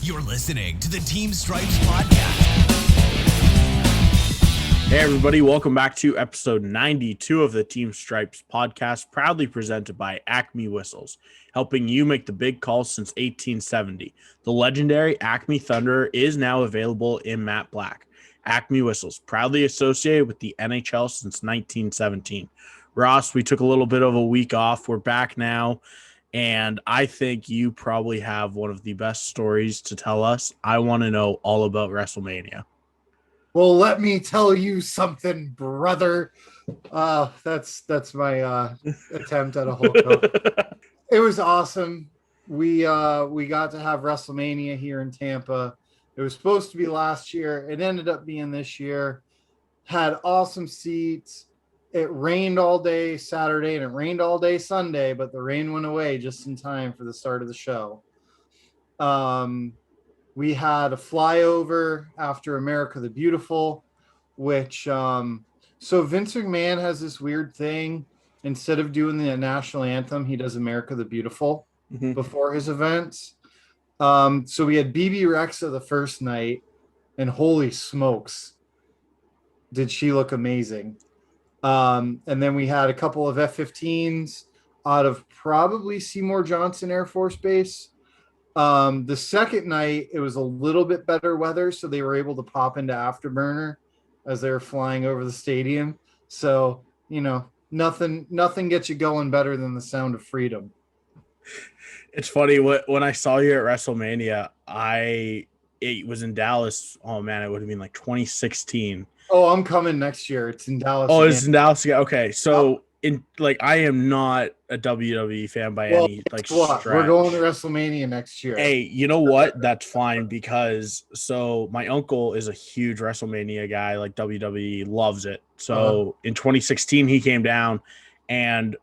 You're listening to the Team Stripes podcast. Hey everybody, welcome back to episode 92 of the Team Stripes podcast, proudly presented by ACME Whistles, helping you make the big calls since 1870. The legendary ACME Thunder is now available in matte black. ACME Whistles, proudly associated with the NHL since 1917. Ross, we took a little bit of a week off. We're back now, and I think you probably have one of the best stories to tell us. I want to know all about WrestleMania. Well, let me tell you something, brother. That's my attempt at a Hulk hook. It was awesome. We got to have WrestleMania here in Tampa. It was supposed to be last year. It ended up being this year. Had awesome seats. It rained all day Saturday and it rained all day Sunday, but the rain went away just in time for the start of the show. We had a flyover after America the Beautiful, which so Vince McMahon has this weird thing. Instead of doing the national anthem, he does America the Beautiful before his events. So we had BB Rexa the first night, and holy smokes, did she look amazing. And then we had a couple of F-15s out of probably Seymour Johnson Air Force Base. The second night, it was a little bit better weather, so they were able to pop into Afterburner as they were flying over the stadium. So, you know, nothing gets you going better than the sound of freedom. It's funny, when I saw you at WrestleMania, it was in Dallas. Oh man, it would have been like 2016. Oh, I'm coming next year. It's in Dallas. Oh, it's in Dallas again. Okay, so I am not a WWE fan by any stretch. We're going to WrestleMania next year. Hey, you know what? That's fine because my uncle is a huge WrestleMania guy. Like WWE loves it. So in 2016, he came down, and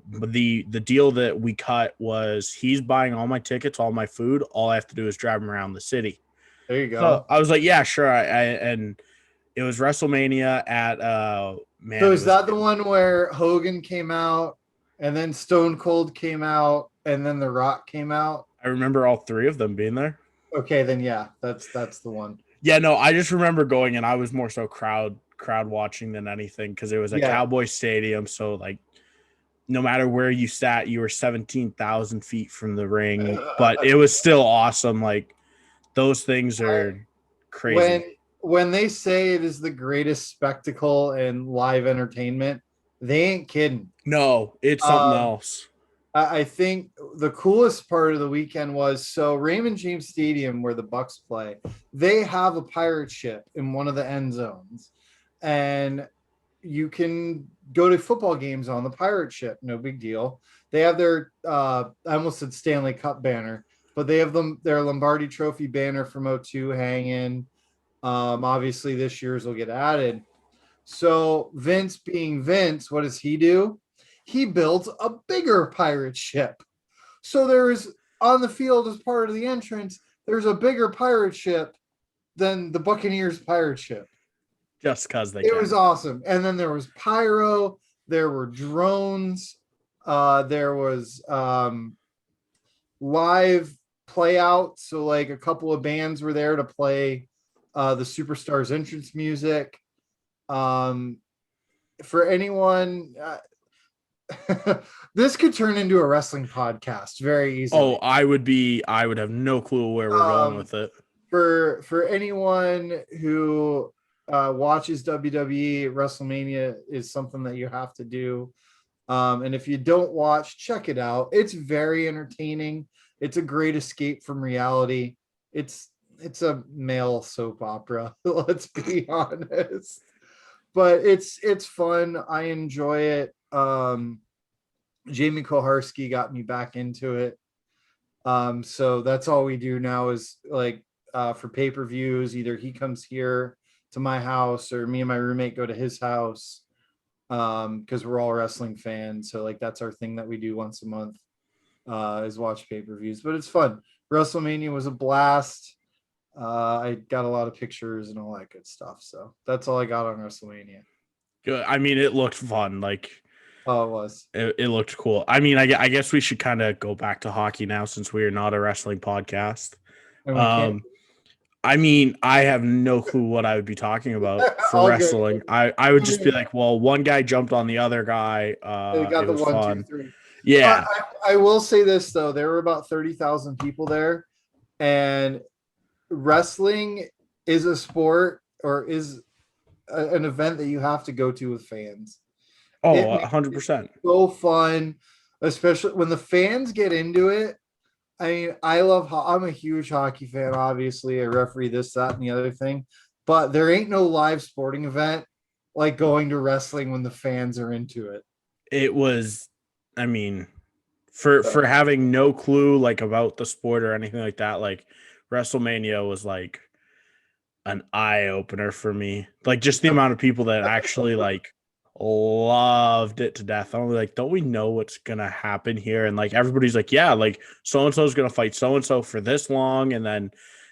the deal that we cut was he's buying all my tickets, all my food. All I have to do is drive him around the city. There you go. So I was like, yeah, sure. And it was WrestleMania at man. So is that the one where Hogan came out, and then Stone Cold came out, and then The Rock came out? I remember all three of them being there. Okay, then yeah, that's the one. Yeah, no, I just remember going, and I was more so crowd watching than anything because it was a Cowboy Stadium. So like, no matter where you sat, you were 17,000 feet from the ring, but it was still awesome. Like, those things are crazy. When they say it is the greatest spectacle in live entertainment, they ain't kidding. No, it's something else. I think the coolest part of the weekend was, so Raymond James Stadium, where the Bucks play, they have a pirate ship in one of the end zones, and you can go to football games on the pirate ship. No big deal. They have their I almost said Stanley Cup banner, but they have their Lombardi Trophy banner from 2002 hanging. Obviously this year's will get added. So Vince being Vince, what does he do? He builds a bigger pirate ship. So there is, on the field as part of the entrance, there's a bigger pirate ship than the Buccaneers pirate ship. Just because it was awesome. And then there was pyro, there were drones, there was live play out. So like a couple of bands were there to play the Superstars entrance music. For anyone, this could turn into a wrestling podcast very easily. Oh, I would have no clue where we're going with it. For anyone who watches WWE, WrestleMania is something that you have to do. And if you don't watch, check it out. It's very entertaining. It's a great escape from reality. It's a male soap opera, let's be honest. But it's fun. I enjoy it. Jamie Koharski got me back into it. So that's all we do now is like for pay-per-views, either he comes here to my house or me and my roommate go to his house. Because we're all wrestling fans. So like that's our thing that we do once a month is watch pay-per-views. But it's fun. WrestleMania was a blast. I got a lot of pictures and all that good stuff. So that's all I got on WrestleMania. Good. I mean, it looked fun. Like, oh, it was. It looked cool. I mean, I guess we should kind of go back to hockey now since we are not a wrestling podcast. And we can't. I mean, I have no clue what I would be talking about for All good. wrestling. I would just be like, well, one guy jumped on the other guy. They got It the was 1, 2, fun. 3. Yeah. I will say this though, there were about 30,000 people there, and wrestling is a sport or is an event that you have to go to with fans. Oh, It makes 100%. so fun, especially when the fans get into it. I mean, I'm a huge hockey fan, obviously. I referee this, that, and the other thing, but there ain't no live sporting event like going to wrestling when the fans are into it. It was, I mean, for having no clue like about the sport or anything like that, like WrestleMania was like an eye opener for me. Like just the amount of people that actually like loved it to death. I'm like, don't we know what's gonna happen here? And like everybody's like, yeah, like so and so is gonna fight so and so for this long, and then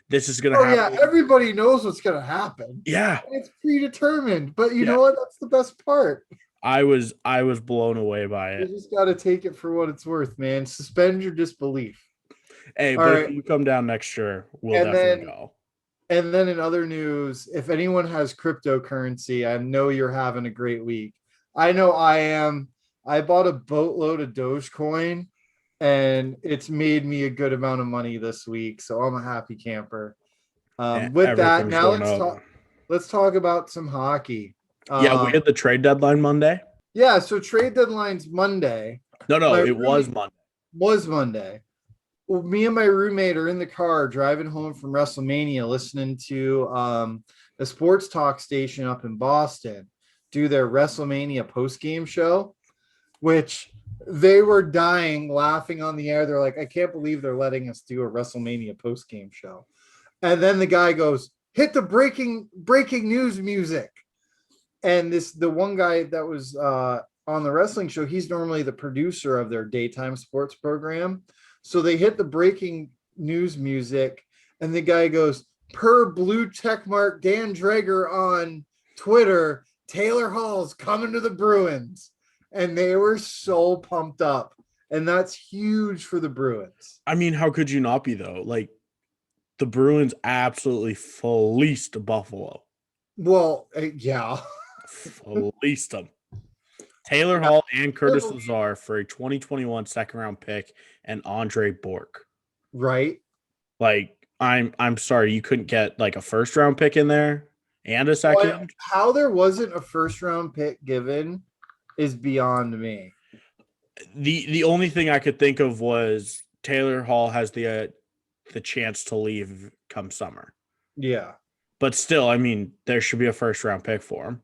this is gonna happen. Yeah, everybody knows what's gonna happen. Yeah, it's predetermined. But you know what? That's the best part. I was blown away by it. You just got to take it for what it's worth, man. Suspend your disbelief. Hey, but if you come down next year, we'll definitely go. And then in other news, if anyone has cryptocurrency, I know you're having a great week. I know I am. I bought a boatload of Dogecoin, and it's made me a good amount of money this week. So I'm a happy camper. With that, now let's talk about some hockey. Yeah, we had the trade deadline Monday. Yeah, so trade deadline's Monday. No, it was Monday. Was Monday. Well, me and my roommate are in the car driving home from WrestleMania, listening to a sports talk station up in Boston do their WrestleMania post-game show, which they were dying laughing on the air. They're like, I can't believe they're letting us do a WrestleMania post-game show. And then the guy goes, hit the breaking news music. And the one guy that was on the wrestling show, he's normally the producer of their daytime sports program. So they hit the breaking news music, and the guy goes, per blue checkmark Dan Drager on Twitter, Taylor Hall's coming to the Bruins. And they were so pumped up. And that's huge for the Bruins. I mean, how could you not be, though? Like, the Bruins absolutely fleeced Buffalo. Well, yeah. Fleeced them. Taylor Hall and Curtis Lazar for a 2021 second-round pick and Andre Bork. Right. Like, I'm sorry, you couldn't get like a first-round pick in there and a second? Well, how there wasn't a first-round pick given is beyond me. The only thing I could think of was Taylor Hall has the chance to leave come summer. Yeah. But still, I mean, there should be a first-round pick for him.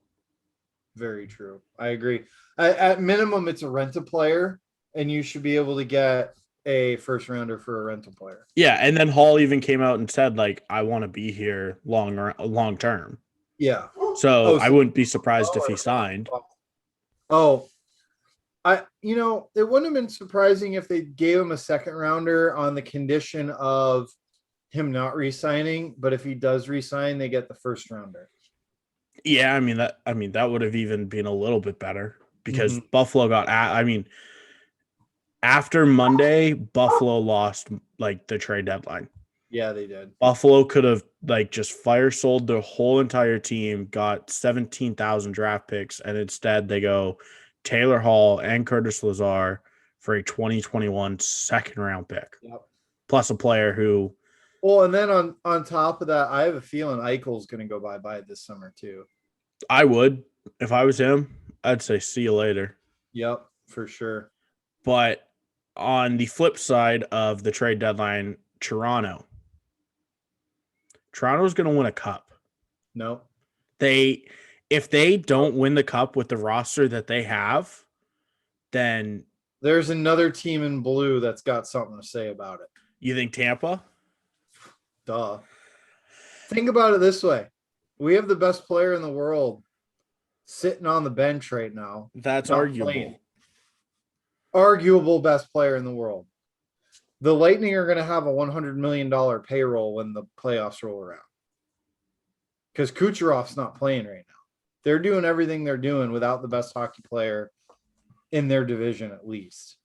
Very true. I agree. At minimum, it's a rental player, and you should be able to get a first rounder for a rental player. Yeah, and then Hall even came out and said, like, I want to be here long term. Yeah. So I wouldn't be surprised if he signed. It wouldn't have been surprising if they gave him a second rounder on the condition of him not re-signing, but if he does re-sign, they get the first rounder. Yeah, I mean that would have even been a little bit better because Buffalo got after Monday, Buffalo lost like the trade deadline. Yeah, they did. Buffalo could have like just fire sold their whole entire team, got 17,000 draft picks, and instead they go Taylor Hall and Curtis Lazar for a 2021 second round pick. Yep. Plus a player who. Well, and then on top of that, I have a feeling Eichel's going to go bye-bye this summer too. I would. If I was him, I'd say see you later. Yep, for sure. But on the flip side of the trade deadline, Toronto's going to win a cup. No. If they don't win the cup with the roster that they have, then there's another team in blue that's got something to say about it. You think Tampa? Duh. Think about it this way. We have the best player in the world sitting on the bench right now. That's arguable. Playing. Arguable best player in the world. The Lightning are going to have a $100 million payroll when the playoffs roll around. Because Kucherov's not playing right now. They're doing everything they're doing without the best hockey player in their division, at least.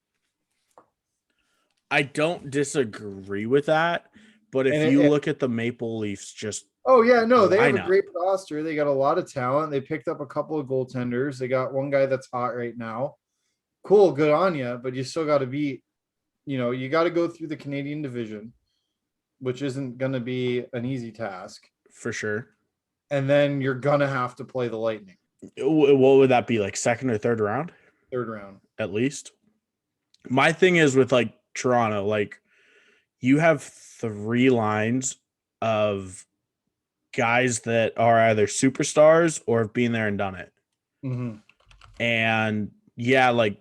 I don't disagree with that, But if you look at the Maple Leafs, just they have a lineup. great roster. They got a lot of talent. They picked up a couple of goaltenders. They got one guy that's hot right now. Cool, good on you, but you still got to beat. You got to go through the Canadian division, which isn't going to be an easy task for sure. And then you're gonna have to play the Lightning. What would that be, like second or third round? Third round, at least. My thing is with like Toronto, like you have 3 lines of guys that are either superstars or have been there and done it. Mm-hmm. And yeah, like,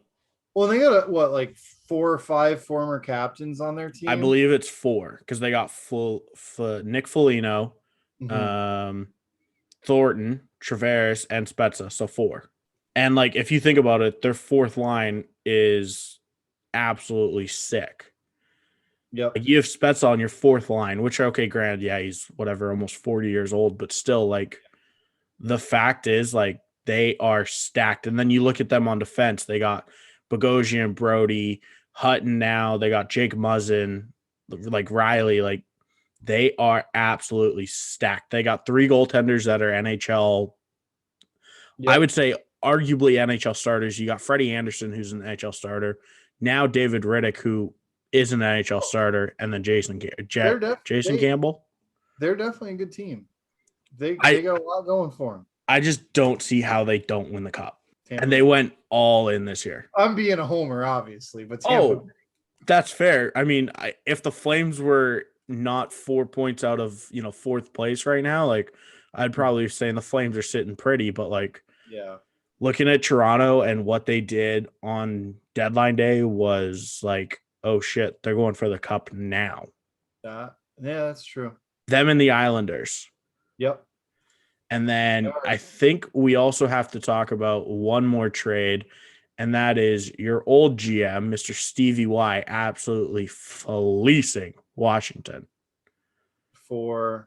well, they got like 4 or 5 former captains on their team. I believe it's 4 because they got Nick Foligno, Thornton, Tavares, and Spezza. So 4. And like, if you think about it, their 4th line is absolutely sick. Yep. Like you have Spezza on your 4th line, which, okay, granted, yeah, he's whatever, almost 40 years old, but still, like, the fact is, like, they are stacked. And then you look at them on defense, they got Bogosian, Brody, Hutton now, they got Jake Muzzin, like Riley, like, they are absolutely stacked. They got 3 goaltenders that are NHL. Yep. I would say arguably NHL starters. You got Freddie Anderson, who's an NHL starter. Now David Riddick, who is an NHL starter, and then Jason Campbell. They're definitely a good team. They got a lot going for them. I just don't see how they don't win the cup. Tampa. And they went all in this year. I'm being a homer, obviously, but Tampa. That's fair. I mean, if the Flames were not 4 points out of 4th place right now, like I'd probably say the Flames are sitting pretty, but like looking at Toronto and what they did on deadline day was like, oh shit, they're going for the cup now. Yeah, that's true. Them and the Islanders. Yep. And then I think we also have to talk about one more trade, and that is your old GM, Mr. Stevie Y, absolutely fleecing Washington. I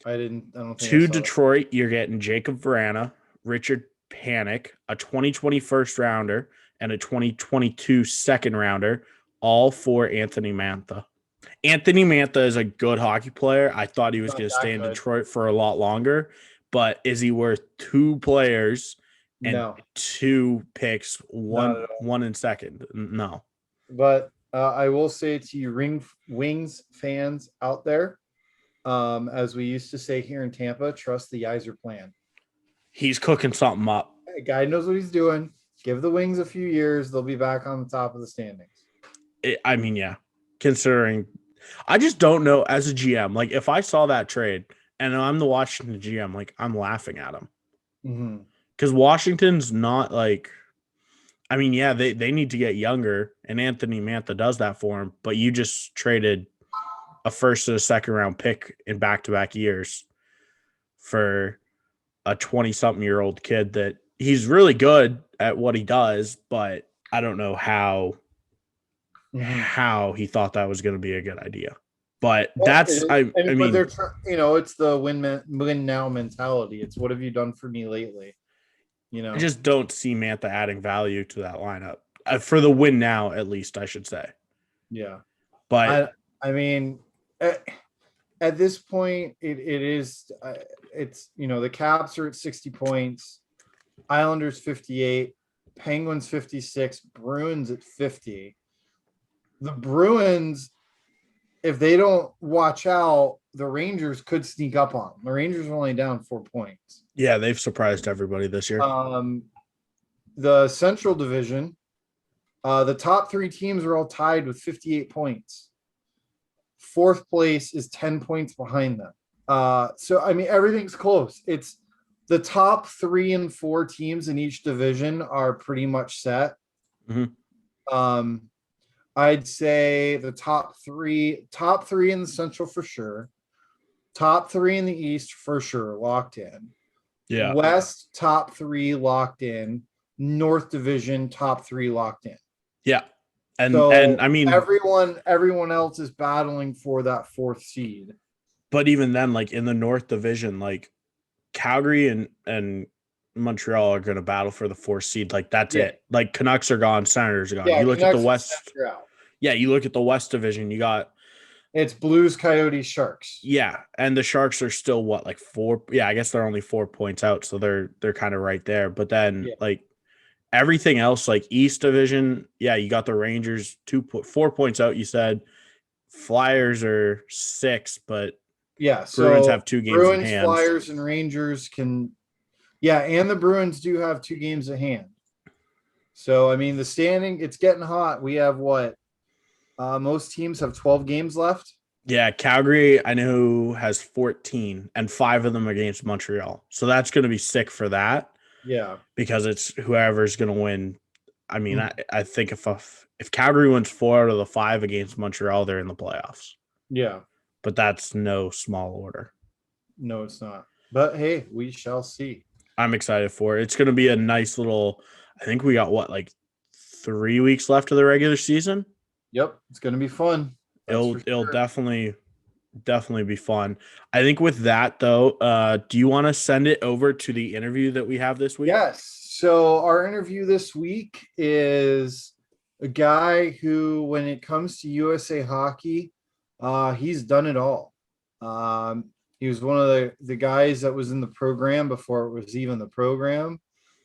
don't think to Detroit, you're getting Jacob Vrana, Richard Panik, a 2020 first rounder, and a 2022 second rounder, all for Anthony Mantha. Anthony Mantha is a good hockey player. I thought he was going to stay in Detroit for a lot longer, but is he worth 2 players and 2 picks, one in second? No. But I will say to you, Wings fans out there, as we used to say here in Tampa, trust the Yzer plan. He's cooking something up. The guy knows what he's doing. Give the Wings a few years. They'll be back on the top of the standings. Considering I just don't know as a GM, like if I saw that trade and I'm the Washington GM, like I'm laughing at him. Because Washington's not like, I mean, yeah, they need to get younger, and Anthony Mantha does that for him, but you just traded a first and a second round pick in back-to-back years for a 20-something-year-old kid that he's really good at what he does, but I don't know how he thought that was going to be a good idea. But it's the win now mentality. It's what have you done for me lately? I just don't see Mantha adding value to that lineup for the win now, at least I should say. Yeah. But I mean, at this point, it's the Caps are at 60 points, Islanders 58, Penguins 56, Bruins at 50. The Bruins, if they don't watch out, the Rangers could sneak up on them. The Rangers are only down 4 points. Yeah, they've surprised everybody this year. The Central Division, the top 3 teams are all tied with 58 points. 4th place is 10 points behind them. So, I mean, everything's close. It's the top 3 and 4 teams in each division are pretty much set. I'd say the top three in the Central for sure. Top 3 in the East for sure, locked in. Yeah. West, top 3 locked in. North Division, top 3 locked in. Yeah. And I mean everyone else is battling for that 4th seed. But even then, like in the North Division, like Calgary and Montreal are going to battle for the 4th seed. Like that's it. Like Canucks are gone, Senators are gone. You look at the West. Yeah, you look at the West Division. You got It's Blues, Coyotes, Sharks. Yeah, and the Sharks are still what, like 4? Yeah, I guess they're only 4 points out, so they're kind of right there. But then like everything else, like East Division, yeah, you got the Rangers 4 points out. You said Flyers are 6, but so Bruins have 2 games in Bruins, hand. Flyers, and Rangers and the Bruins do have 2 games at hand. So I mean, the standing, it's getting hot. We have what? Most teams have 12 games left. Yeah, Calgary, I know, has 14, and 5 of them against Montreal. So that's going to be sick for that. Yeah, because it's whoever's going to win. I mean, I think if Calgary wins 4 out of the 5 against Montreal, they're in the playoffs. Yeah, but that's no small order. No, it's not. But hey, we shall see. I'm excited for it. It's going to be a nice little. I think we got like 3 weeks left of the regular season. Yep, it's going to be fun. It'll definitely be fun. I think with that though, do you want to send it over to the interview that we have this week? Yes. So our interview this week is a guy who, when it comes to USA Hockey, he's done it all. He was one of the guys that was in the program before it was even the program.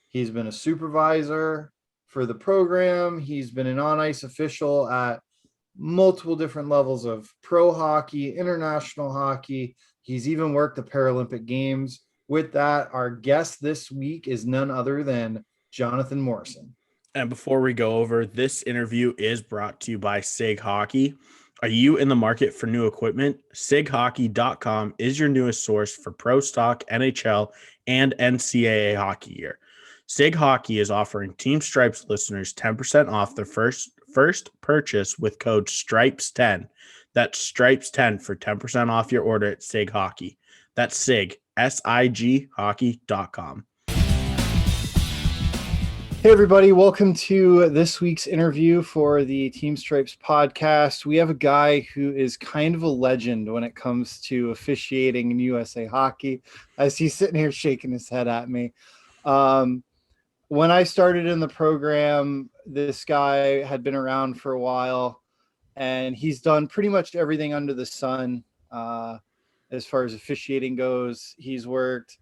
He's been a supervisor for the program. He's been an on-ice official at multiple different levels of pro hockey, international hockey. He's even worked the Paralympic Games. With that, our guest this week is none other than Johnathan Morrison. And before we go over, this interview is brought to you by SIGHockey. Are you in the market for new equipment? SIGHockey.com is your newest source for pro stock, NHL, and NCAA hockey gear. SIGHockey is offering Team Stripes listeners 10% off their first purchase with code STRIPES10. That's STRIPES10 for 10% off your order at SIGHockey. That's SIG, SIG hockey.com. Hey, everybody. Welcome to this week's interview for the Team Stripes podcast. We have a guy who is kind of a legend when it comes to officiating in USA Hockey, as he's sitting here shaking his head at me. When I started in the program, this guy had been around for a while, and he's done pretty much everything under the sun as far as officiating goes. He's worked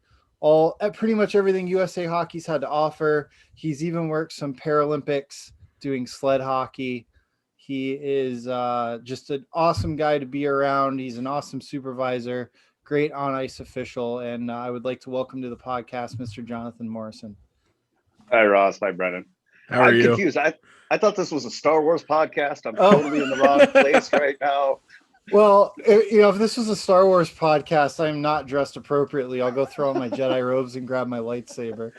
pretty much everything USA Hockey's had to offer. He's even worked some Paralympics doing sled hockey. He is just an awesome guy to be around. He's an awesome supervisor, great on-ice official, and I would like to welcome to the podcast Mr. Johnathan Morrison. Hi, Ross. Hi, Brendan. How are you? I'm confused. I thought this was a Star Wars podcast. I'm totally in the wrong place right now. Well, if this was a Star Wars podcast, I'm not dressed appropriately. I'll go throw on my Jedi robes and grab my lightsaber.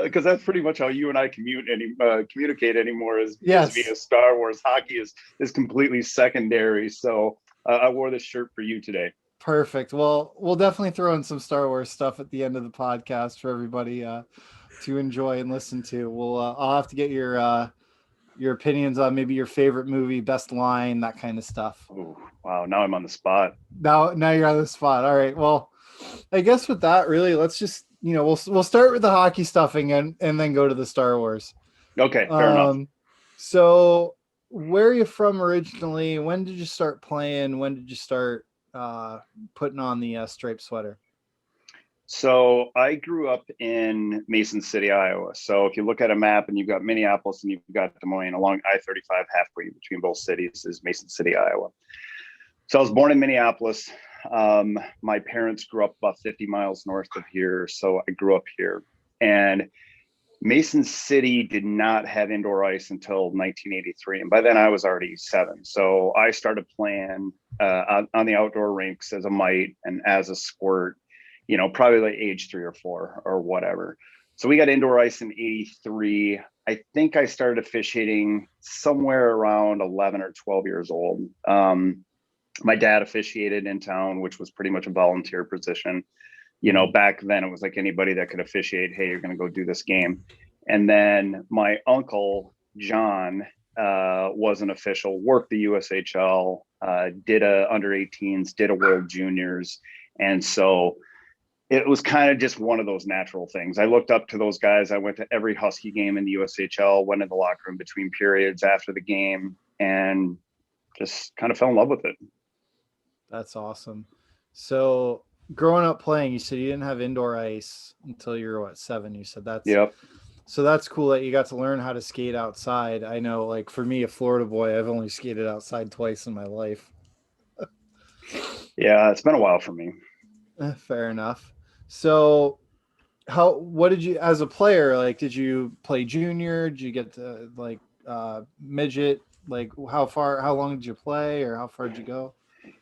Because that's pretty much how you and I communicate anymore is via Star Wars. Hockey is completely secondary. So I wore this shirt for you today. Perfect. Well, we'll definitely throw in some Star Wars stuff at the end of the podcast for everybody to enjoy and listen to. I'll have to get your opinions on maybe your favorite movie, best line, that kind of stuff. Oh, wow. Now I'm on the spot. Now you're on the spot. All right. Well, I guess with that, really, let's just, we'll start with the hockey stuffing and then go to the Star Wars. Okay. Fair enough. So where are you from originally? When did you start playing? When did you start putting on the striped sweater? So I grew up in Mason City, Iowa. So if you look at a map and you've got Minneapolis and you've got Des Moines, along I-35 halfway between both cities is Mason City, Iowa. So I was born in Minneapolis. My parents grew up about 50 miles north of here. So I grew up here. And Mason City did not have indoor ice until 1983. And by then I was already 7. So I started playing on the outdoor rinks as a mite and as a squirt, probably like age 3 or 4 or whatever. So we got indoor ice in 83. I think I started officiating somewhere around 11 or 12 years old. My dad officiated in town, which was pretty much a volunteer position. Back then it was like anybody that could officiate, hey, you're going to go do this game. And then my uncle, John, was an official, worked the USHL, did a under 18s, did a World Juniors. And so it was kind of just one of those natural things. I looked up to those guys. I went to every Husky game in the USHL, went in the locker room between periods after the game, and just kind of fell in love with it. That's awesome. So growing up playing, you said you didn't have indoor ice until you were 7. You said that's Yep. So that's cool that you got to learn how to skate outside. I know, like for me, a Florida boy, I've only skated outside twice in my life. Yeah, it's been a while for me. Fair enough. So what did you, as a player, like, did you play junior? Did you get to midget? Like how long did you play, or how far did you go?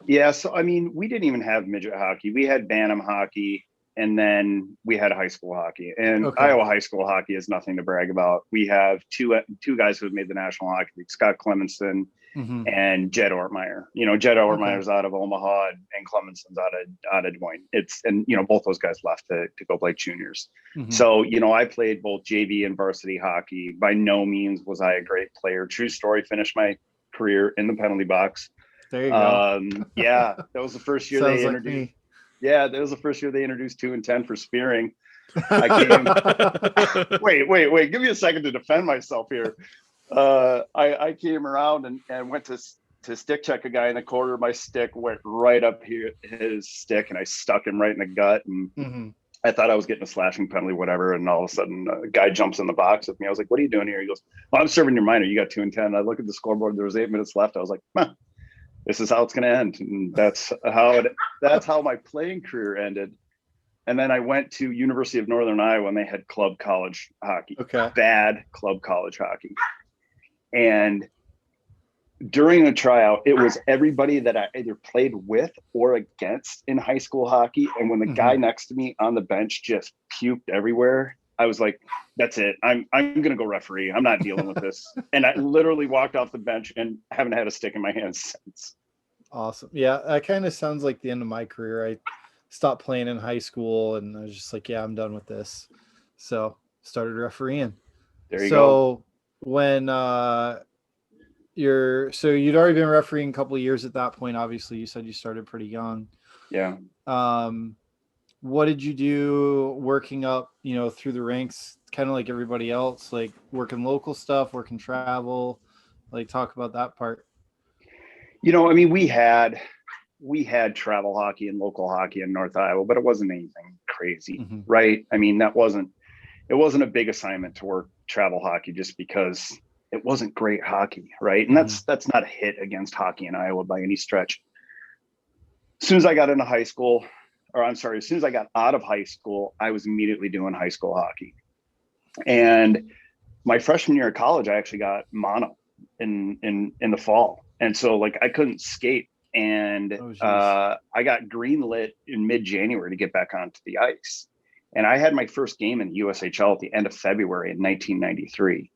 Yeah, so I mean, we didn't even have midget hockey. We had Bantam hockey, and then we had high school hockey. And Okay. Iowa high school hockey is nothing to brag about. We have two guys who have made the National Hockey League, Scott Clemenson and Jed Ortmeyer. You know, Jed Ortmeyer's out of Omaha and Clemenson's out of Des Moines. Both those guys left to go play juniors. So, I played both JV and varsity hockey. By no means was I a great player. True story, finished my career in the penalty box. There you go. Yeah, that was the first year they introduced. Yeah, that was the first year they introduced 2 and 10 for spearing. Wait, give me a second to defend myself here. I came around and went to stick check a guy in the corner. My stick went right up here, his stick, and I stuck him right in the gut. And I thought I was getting a slashing penalty, whatever. And all of a sudden, a guy jumps in the box with me. I was like, "What are you doing here?" He goes, "Well, I'm serving your minor. You got 2 and 10." I look at the scoreboard. There was 8 minutes left. I was like, "Huh, this is how it's going to end." And that's how my playing career ended. And then I went to University of Northern Iowa, and they had club college hockey. Okay. Bad club college hockey. And during the tryout, it was everybody that I either played with or against in high school hockey. And when the guy next to me on the bench just puked everywhere, I was like, "That's it. I'm going to go referee. I'm not dealing with this." And I literally walked off the bench and haven't had a stick in my hands since. Awesome. Yeah, that kind of sounds like the end of my career. I stopped playing in high school, and I was just like, "Yeah, I'm done with this." So started refereeing. There you go. When you'd already been refereeing a couple of years at that point. Obviously, you said you started pretty young. Yeah. What did you do working up, through the ranks, kind of like everybody else, like working local stuff, working travel? Like, talk about that part. I mean, we had travel hockey and local hockey in North Iowa, but it wasn't anything crazy, right? I mean, it wasn't a big assignment to work travel hockey just because it wasn't great hockey, right? And that's not a hit against hockey in Iowa by any stretch. As soon as I got out of high school, I was immediately doing high school hockey. And my freshman year of college, I actually got mono in the fall. And so I couldn't skate. And I got greenlit in mid-January to get back onto the ice. And I had my first game in the USHL at the end of February in 1993.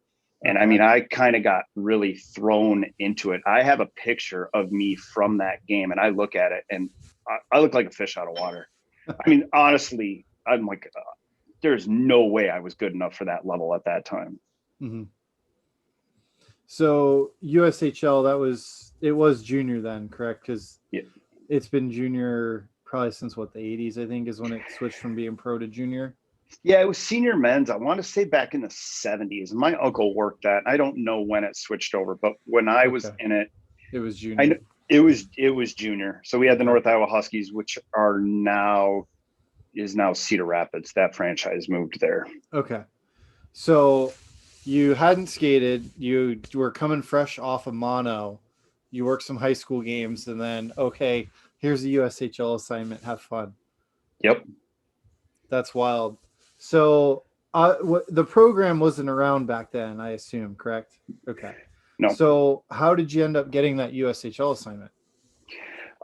And I mean, I kind of got really thrown into it. I have a picture of me from that game, and I look at it and I look like a fish out of water. I mean, honestly, I'm like, there's no way I was good enough for that level at that time. So USHL, it was junior then, correct? Because it's been junior probably since the 80s, I think, is when it switched from being pro to junior. Yeah, it was senior men's. I want to say back in the 70s. My uncle worked that. I don't know when it switched over, but when I was in it, it was junior. It was junior. So we had the North Iowa Huskies, which is now Cedar Rapids. That franchise moved there. Okay. So you hadn't skated. You were coming fresh off of mono. You worked some high school games, and then, okay, here's a USHL assignment. Have fun. Yep. That's wild. So the program wasn't around back then, I assume, correct? Okay. No. So how did you end up getting that USHL assignment?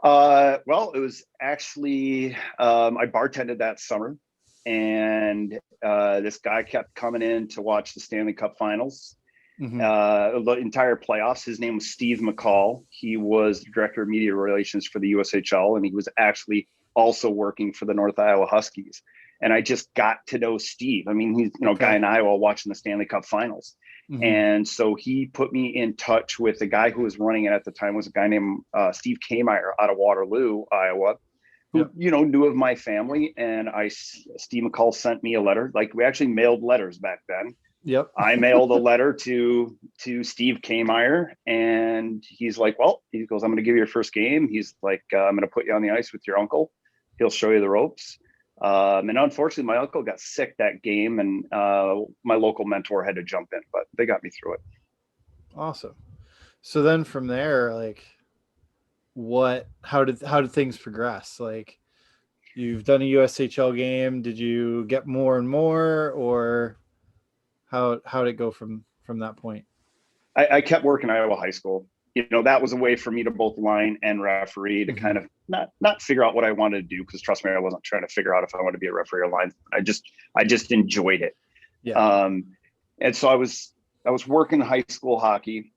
Well, it was actually, I bartended that summer, and this guy kept coming in to watch the Stanley Cup Finals, the entire playoffs. His name was Steve Mccall. He was the director of media relations for the USHL, and he was actually also working for the North Iowa Huskies. And I just got to know Steve. I mean, he's a guy in Iowa watching the Stanley Cup Finals. And so he put me in touch with the guy who was running it at the time, was a guy named Steve Kmeyer out of Waterloo, Iowa, who, knew of my family. And Steve McCall sent me a letter. We actually mailed letters back then. Yep. I mailed a letter to Steve Kmeyer, and he's like, well, he goes, I'm going to give you your first game. He's like, I'm going to put you on the ice with your uncle. He'll show you the ropes. And unfortunately, my uncle got sick that game, and my local mentor had to jump in, but they got me through it. Awesome. So then from there, like, how did things progress? Like, you've done a USHL game. Did you get more and more, or how did it go from that point? I kept working Iowa high school. That was a way for me to both line and referee to kind of not figure out what I wanted to do, because trust me, I wasn't trying to figure out if I wanted to be a referee or line. I just enjoyed it. Yeah. And so I was working high school hockey.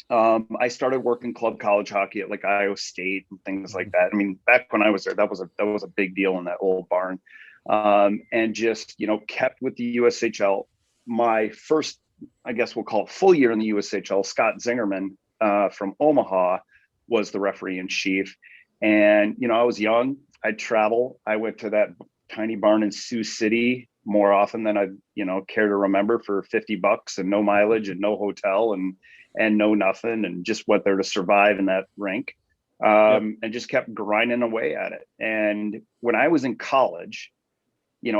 I started working club college hockey at like Iowa State and things like that. I mean, back when I was there, that was a big deal in that old barn. And just, kept with the USHL. My first, I guess we'll call it full year in the USHL, Scott Zingerman from Omaha was the referee in chief. And, I was young. I'd travel. I went to that tiny barn in Sioux City more often than I, care to remember, for $50 and no mileage and no hotel and no nothing, and just went there to survive in that rink. And just kept grinding away at it. And when I was in college,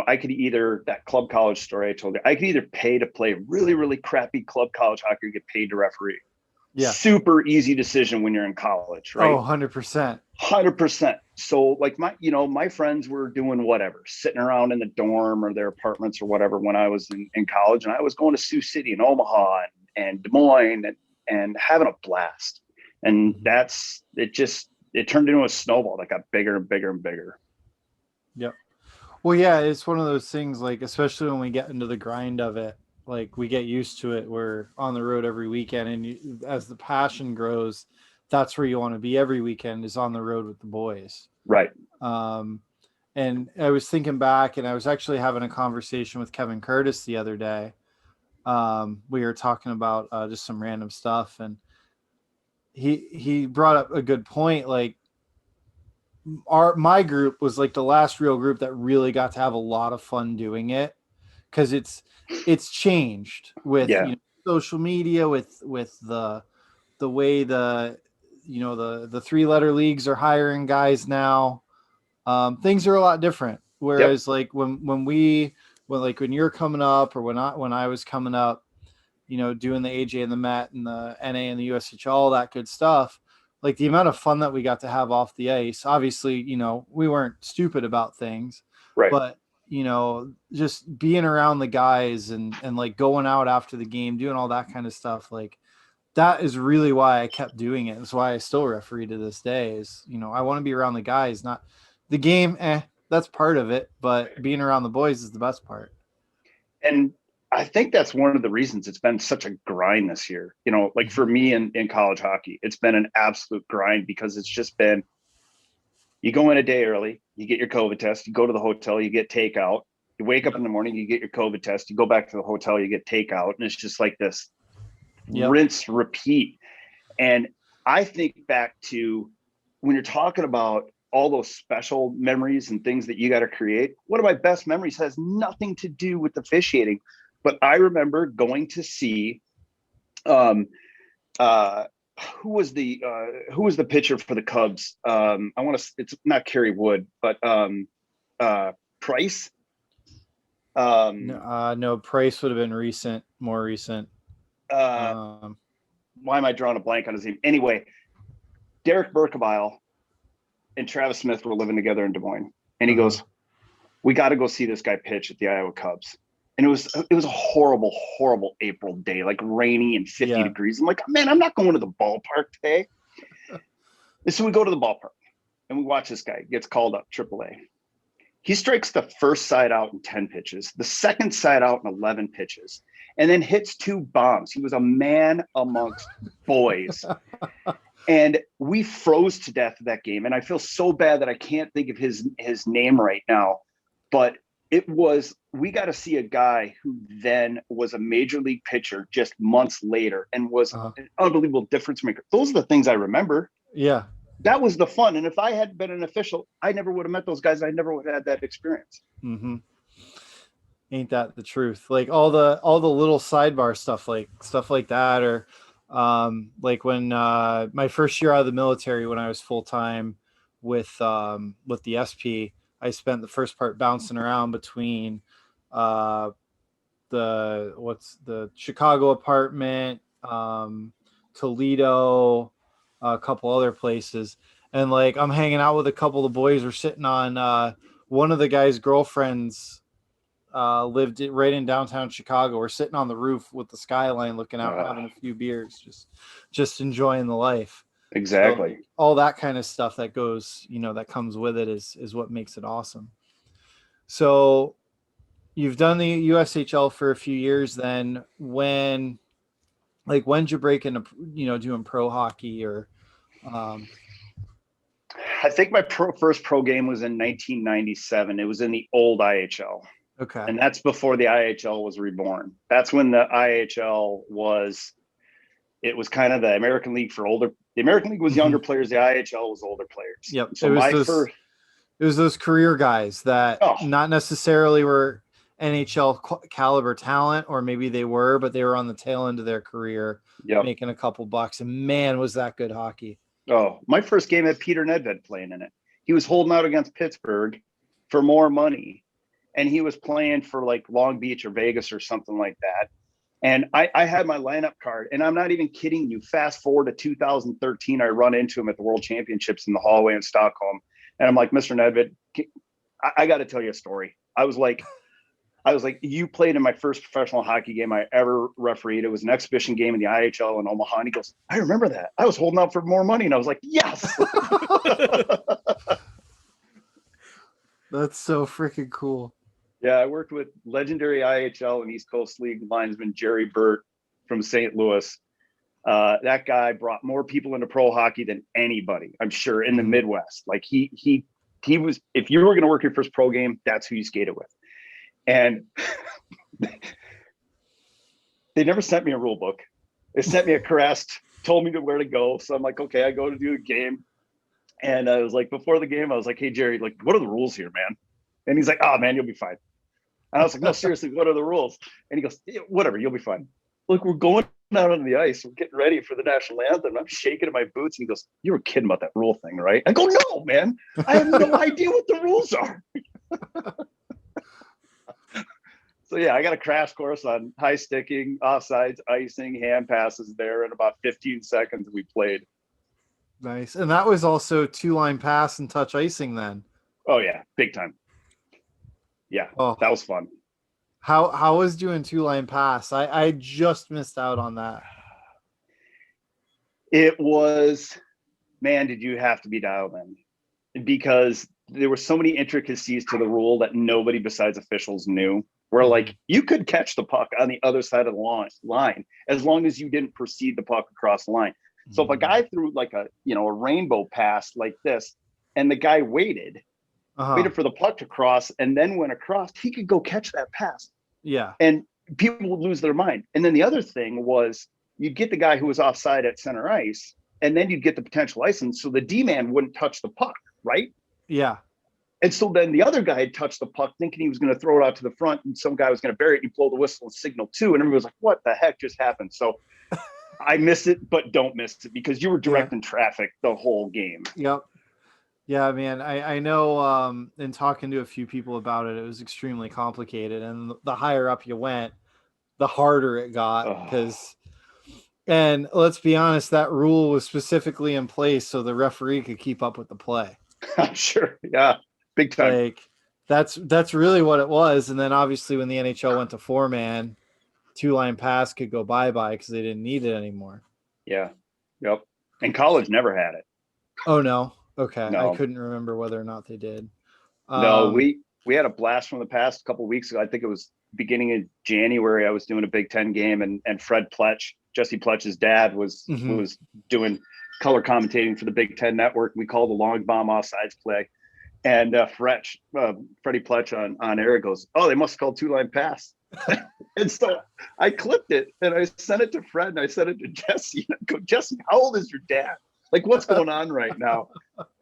I could either, that club college story I told you, I could either pay to play really, really crappy club college hockey or get paid to referee. Yeah. Super easy decision when you're in college, right? Oh, 100%. 100%. So like my friends were doing whatever, sitting around in the dorm or their apartments or whatever when I was in college, and I was going to Sioux City and Omaha and Des Moines and having a blast. And it turned into a snowball that got bigger and bigger and bigger. Yep. Well, yeah, it's one of those things, like, especially when we get into the grind of it, like, we get used to it. We're on the road every weekend, and as the passion grows, that's where you want to be every weekend, is on the road with the boys. Right. And I was thinking back, and I was actually having a conversation with Kevin Curtis the other day. We were talking about just some random stuff, and he brought up a good point. Like, my group was like the last real group that really got to have a lot of fun doing it, because it's changed with social media, with the way the 3-letter leagues are hiring guys now. Things are a lot different. Whereas like when you're coming up, or when I was coming up, doing the AJ and the Met and the NA and the USHL, all that good stuff, like the amount of fun that we got to have off the ice, obviously, we weren't stupid about things, right? But, just being around the guys and like going out after the game, doing all that kind of stuff, like that is really why I kept doing it. That's why I still referee to this day, is, I want to be around the guys, not the game. That's part of it, but being around the boys is the best part. And I think that's one of the reasons it's been such a grind this year. Like for me in college hockey, it's been an absolute grind, because it's just been, you go in a day early, you get your COVID test, you go to the hotel, you get takeout, you wake up in the morning, you get your COVID test, you go back to the hotel, you get takeout. And it's just like this rinse, repeat. And I think back to when you're talking about all those special memories and things that you got to create. One of my best memories has nothing to do with officiating, but I remember going to see, who was the pitcher for the Cubs? It's not Kerry Wood, but Price. No, Price would have been more recent. Why am I drawing a blank on his name? Anyway, Derek Berkebile and Travis Smith were living together in Des Moines, and he goes, "We got to go see this guy pitch at the Iowa Cubs." And it was a horrible, horrible April day, like rainy and 50 degrees. I'm like, man, I'm not going to the ballpark today. And so we go to the ballpark and we watch this guy gets called up AAA. He strikes the first side out in 10 pitches, the second side out in 11 pitches, and then hits 2 bombs. He was a man amongst boys. And we froze to death of that game. And I feel so bad that I can't think of his name right now. But we got to see a guy who then was a major league pitcher just months later and was an unbelievable difference maker. Those are the things I remember. Yeah. That was the fun. And if I had been an official, I never would have met those guys. I never would have had that experience. Mm-hmm. Ain't that the truth? Like all the little sidebar stuff like that, or like when my first year out of the military, when I was full time with the SP, I spent the first part bouncing around between the Chicago apartment, Toledo, a couple other places, and like I'm hanging out with a couple of the boys. We're sitting on one of the guy's girlfriends lived right in downtown Chicago. We're sitting on the roof with the skyline looking out, having a few beers, just enjoying the life. Exactly. So all that kind of stuff that goes, that comes with it is what makes it awesome. So you've done the USHL for a few years. Then when'd you break into, doing pro hockey or, I think my first pro game was in 1997. It was in the old IHL. Okay. And that's before the IHL was reborn. That's when the IHL was kind of the American League for older. The American League was younger players. The IHL was older players. Yep. So it was those career guys that not necessarily were NHL caliber talent, or maybe they were, but they were on the tail end of their career, making a couple bucks. And man, was that good hockey. Oh, my first game had Peter Nedved playing in it. He was holding out against Pittsburgh for more money. And he was playing for like Long Beach or Vegas or something like that. And I had my lineup card, and I'm not even kidding you. Fast forward to 2013, I run into him at the World Championships in the hallway in Stockholm. And I'm like, Mr. Nedved, I got to tell you a story. I was like, you played in my first professional hockey game I ever refereed. It was an exhibition game in the IHL in Omaha. And he goes, I remember that. I was holding out for more money. And I was like, yes. That's so freaking cool. Yeah, I worked with legendary IHL and East Coast League linesman Jerry Burt from St. Louis. That guy brought more people into pro hockey than anybody, I'm sure, in the Midwest. Like he was, if you were going to work your first pro game, that's who you skated with. And they never sent me a rule book. They sent me a crest, told me where to go. So I'm like, okay, I go to do a game. And I was like, before the game, I was like, hey, Jerry, like, what are the rules here, man? And he's like, oh, man, you'll be fine. And I was like, no, seriously, what are the rules? And he goes, yeah, whatever, you'll be fine. Look, we're going out on the ice. We're getting ready for the national anthem. I'm shaking in my boots. And he goes, you were kidding about that rule thing, right? I go, no, man. I have no idea what the rules are. So, yeah, I got a crash course on high sticking, offsides, icing, hand passes there in about 15 seconds we played. Nice. And that was also 2-line pass and touch icing then. Oh, yeah, big time. Yeah, that was fun. How was doing 2-line pass? I just missed out on that. It was, man, did you have to be dialed in? Because there were so many intricacies to the rule that nobody besides officials knew. Where like you could catch the puck on the other side of the line as long as you didn't proceed the puck across the line. So if a guy threw like a rainbow pass like this, and the guy waited for the puck to cross and then went across, he could go catch that pass. Yeah. And people would lose their mind. And then the other thing was you'd get the guy who was offside at center ice, and then you'd get the potential license. So the D-man wouldn't touch the puck, right? Yeah. And so then the other guy had touched the puck thinking he was going to throw it out to the front, and some guy was going to bury it. And you blow the whistle and signal too. And everybody was like, what the heck just happened? So I miss it, but don't miss it because you were directing traffic the whole game. Yep. Yeah, man. I know in talking to a few people about it, it was extremely complicated. And the higher up you went, the harder it got. And let's be honest, that rule was specifically in place so the referee could keep up with the play. Sure. Yeah. Big time. Like that's really what it was. And then obviously when the NHL went to 4-man, 2-line pass could go bye-bye because they didn't need it anymore. Yeah. Yep. And college never had it. Oh no. Okay. No. I couldn't remember whether or not they did. No, we had a blast from the past a couple of weeks ago. I think it was beginning of January. I was doing a Big Ten game, and Fred Pletch, Jesse Pletch's dad, was doing color commentating for the Big Ten Network. We called the long bomb offsides play. And Freddie Pletch on air goes, oh, they must have called 2-line pass. And so I clipped it and I sent it to Fred and I sent it to Jesse. And I go, Jesse, how old is your dad? Like, what's going on right now?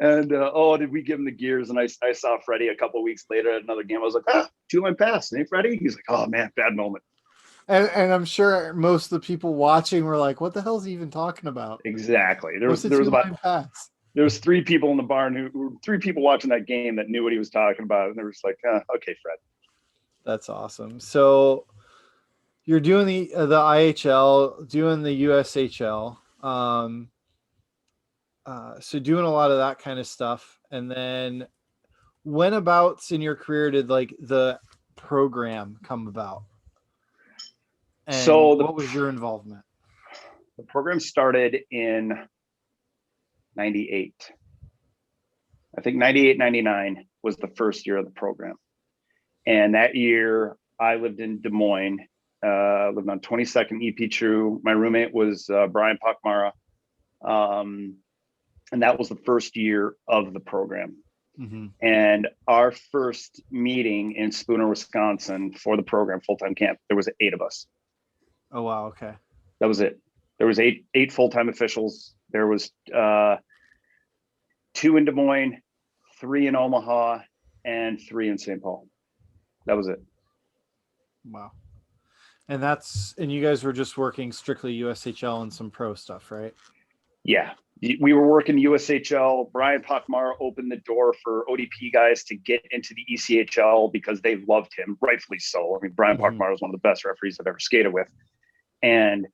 And did we give him the gears? And I saw Freddie a couple of weeks later at another game. I was like, 2-line pass, hey Freddie. He's like, oh man, bad moment. And I'm sure most of the people watching were like, what the hell is he even talking about? Exactly. There was pass? There was 3 people in the barn who 3 people watching that game that knew what he was talking about, and they were just like, okay, Fred. That's awesome. So you're doing the IHL, doing the USHL. So doing a lot of that kind of stuff. And then when abouts in your career did like the program come about? And so what was your involvement? The program started in 98. I think 98, 99 was the first year of the program. And that year I lived in Des Moines, lived on 22nd EP True. My roommate was Brian Pakmara. And that was the first year of the program. Mm-hmm. And our first meeting in Spooner, Wisconsin for the program full-time camp, there was 8 of us. Oh, wow. Okay. That was it. There was eight full-time officials. There was 2 in Des Moines, 3 in Omaha, and 3 in St. Paul. That was it. Wow. And you guys were just working strictly USHL and some pro stuff, right? Yeah. We were working USHL. Brian Pakmara opened the door for ODP guys to get into the ECHL because they loved him, rightfully so. I mean, Brian Pakmara was one of the best referees I've ever skated with. And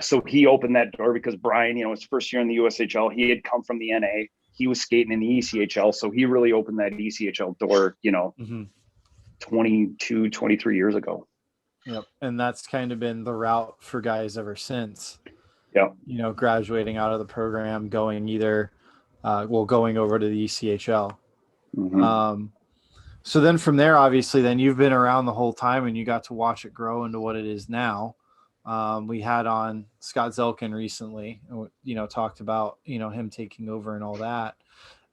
so he opened that door because Brian, his first year in the USHL, he had come from the NA. He was skating in the ECHL. So he really opened that ECHL door, 22, 23 years ago. Yep. And that's kind of been the route for guys ever since. Yeah. Graduating out of the program, going going over to the ECHL. Mm-hmm. So then from there, obviously, then you've been around the whole time and you got to watch it grow into what it is now. We had on Scott Zelkin recently, talked about, him taking over and all that.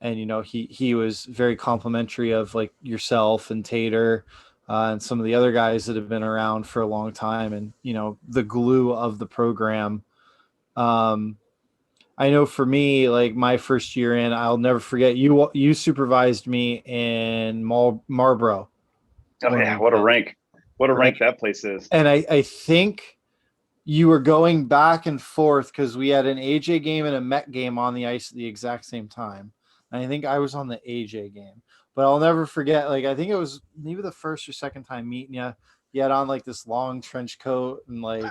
And, he was very complimentary of like yourself and Tater and some of the other guys that have been around for a long time and, the glue of the program. I know for me, like my first year in, I'll never forget you supervised me in Marlboro. Oh yeah. What a rank. What a rank that place is. And I think you were going back and forth because we had an AJ game and a Met game on the ice at the exact same time. And I think I was on the AJ game, but I'll never forget. Like, I think it was maybe the first or second time meeting you. You had on like this long trench coat and like,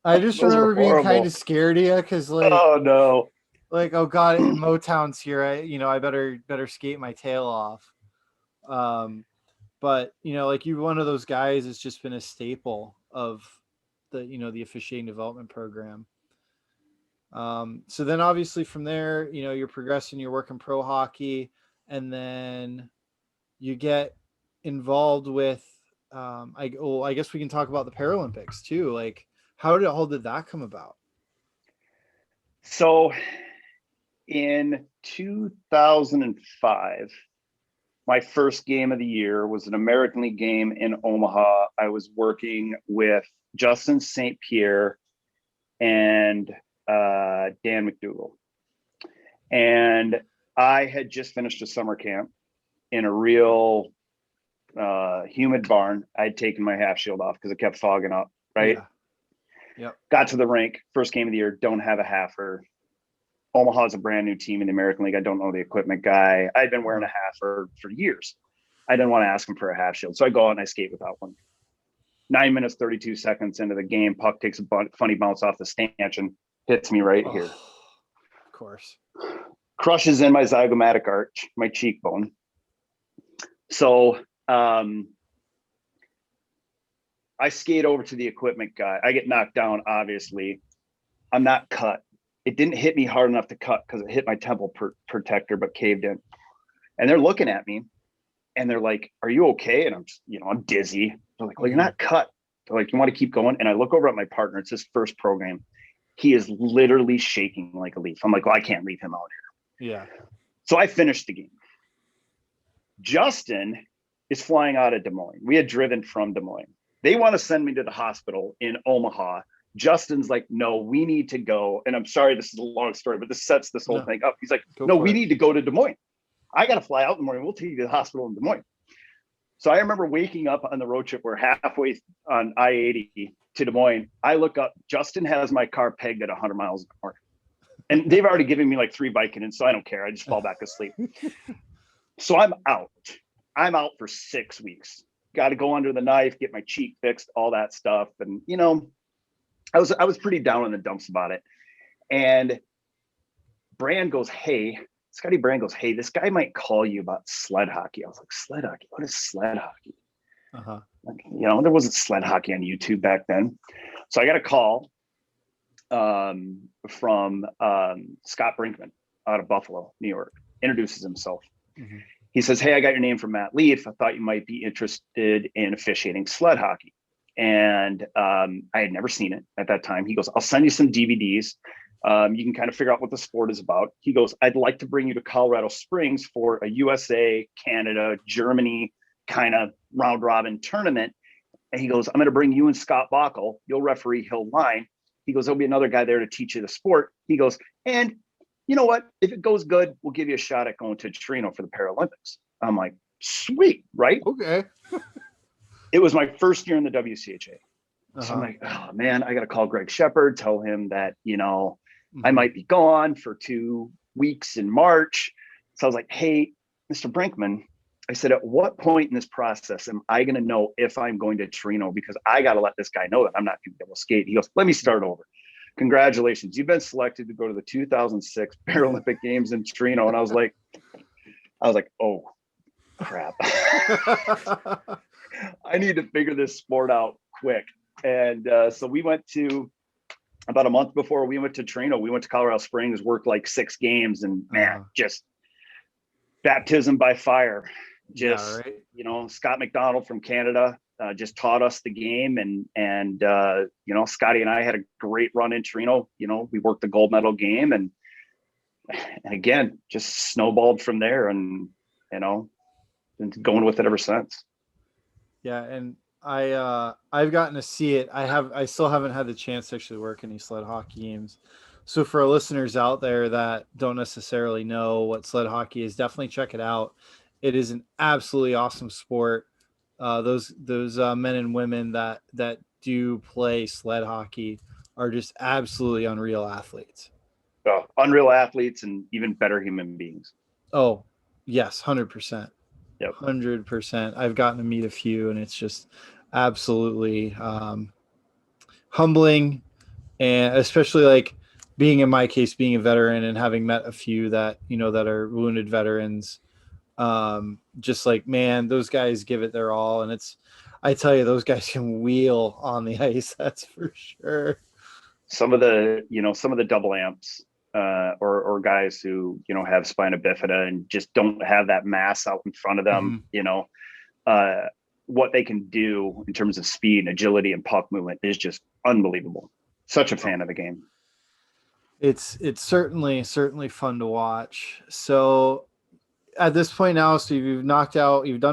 I just remember being kind of scared of you because like, oh no, like, oh God, Motown's here. I better skate my tail off. But like you're one of those guys that's just been a staple of the officiating development program. So then obviously from there, you're progressing, you're working pro hockey, and then you get involved with, I guess we can talk about the Paralympics too. Like, how did that come about? So in 2005, my first game of the year was an American League game in Omaha. I was working with Justin St. Pierre and Dan McDougall. And I had just finished a summer camp in a real humid barn. I'd taken my half shield off because it kept fogging up, right? Yeah. Yep. Got to the rink, first game of the year, don't have a halfer. Omaha's a brand new team in the American League. I don't know the equipment guy. I'd been wearing a halfer for years. I didn't want to ask him for a half shield. So I go out and I skate without one. 9 minutes, 32 seconds into the game, puck takes a funny bounce off the stanchion, hits me right here. Of course. Crushes in my zygomatic arch, my cheekbone. So I skate over to the equipment guy. I get knocked down, obviously. I'm not cut. It didn't hit me hard enough to cut because it hit my temple protector, but caved in. And they're looking at me and they're like, are you okay? And I'm just, I'm dizzy. They're like, well, you're not cut. They're like, you want to keep going? And I look over at my partner. It's his first program. He is literally shaking like a leaf. I'm like, well, I can't leave him out here. Yeah. So I finished the game. Justin is flying out of Des Moines. We had driven from Des Moines. They want to send me to the hospital in Omaha Justin's like, no, we need to go. And I'm sorry, this is a long story, but this sets this whole thing up. He's like, no, we need to go to Des Moines. I got to fly out in the morning. We'll take you to the hospital in Des Moines. So I remember waking up on the road trip. We're halfway on I-80 to Des Moines. I look up, Justin has my car pegged at 100 miles an hour. And they've already given me like 3 Vicodins, so I don't care. I just fall back asleep. So I'm out. I'm out for 6 weeks. Got to go under the knife, get my cheek fixed, all that stuff. And, you know, I was pretty down in the dumps about it. And Brand goes, hey, Scotty Brand goes, hey, this guy might call you about sled hockey. I was like, sled hockey? What is sled hockey? Like, you know, there wasn't sled hockey on YouTube back then. So I got a call from Scott Brinkman out of Buffalo, New York, introduces himself. He says, hey, I got your name from Matt Leaf. I thought you might be interested in officiating sled hockey. And I had never seen it at that time. He goes, I'll send you some DVDs. You can kind of figure out what the sport is about. He goes, I'd like to bring you to Colorado Springs for a USA, Canada, Germany kind of round robin tournament. And he goes, I'm going to bring you and Scott Bockel. You'll referee, he'll line. He goes, there'll be another guy there to teach you the sport. He goes, and you know what? If it goes good, we'll give you a shot at going to Torino for the Paralympics. I'm like, sweet, right? Okay. It was my first year in the WCHA. So I'm like, oh man, I got to call Greg Shepard, tell him that, you know, I might be gone for 2 weeks in March. So I was like, hey, Mr. Brinkman, I said, at what point in this process am I going to know if I'm going to Torino? Because I got to let this guy know that I'm not going to be able to skate. He goes, let me start over. Congratulations. You've been selected to go to the 2006 Paralympic Games in Torino. And I was like, oh, crap. I need to figure this sport out quick. And so we went to, about a month before we went to Torino, we went to Colorado Springs, worked like 6 games, and man, just baptism by fire. Just, you know, Scott McDonald from Canada just taught us the game. And you know, Scotty and I had a great run in Torino. You know, we worked the gold medal game and again, just snowballed from there and, you know, been going with it ever since. Yeah. And I've gotten to see it. I still haven't had the chance to actually work any sled hockey games. So for our listeners out there that don't necessarily know what sled hockey is, definitely check it out. It is an absolutely awesome sport. Those men and women that do play sled hockey are just absolutely unreal athletes. Oh, unreal athletes and even better human beings. Oh, yes, 100%. Yep. 100%. I've gotten to meet a few, and it's just absolutely humbling, and especially like being, in my case, being a veteran and having met a few that, you know, that are wounded veterans. Just like, man, those guys give it their all. And I tell you, those guys can wheel on the ice. That's for sure. Some of the double amps, or guys who, you know, have spina bifida and just don't have that mass out in front of them, you know, what they can do in terms of speed and agility and puck movement is just unbelievable. Such a fan of the game. It's certainly fun to watch. So at this point now, so you've done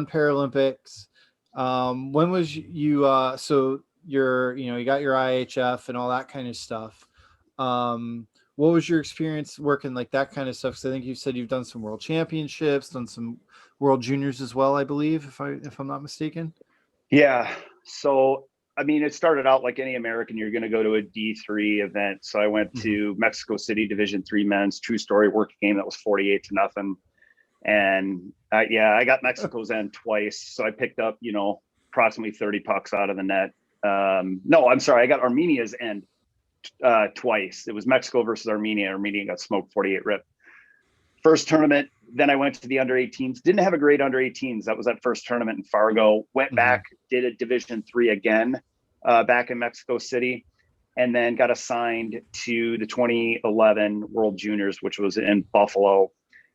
Paralympics. When was you, so you're, you know, you got your IHF and all that kind of stuff. What was your experience working like that kind of stuff? Cause I think you said you've done some world championships, done some world juniors as well, I believe, if I'm not mistaken. Yeah. So, I mean, it started out like any American, you're going to go to a D3 event. So I went to Mexico City Division III men's, true story, work game that was 48-0. And I got Mexico's end twice. So I picked up, you know, approximately 30 pucks out of the net. No, I'm sorry. I got Armenia's end twice. It was Mexico versus Armenia. Armenia got smoked 48-rip. First tournament. Then I went to the under 18s. Didn't have a great under 18s. That was that first tournament in Fargo. Went back, did a Division III again back in Mexico City, and then got assigned to the 2011 World Juniors, which was in Buffalo,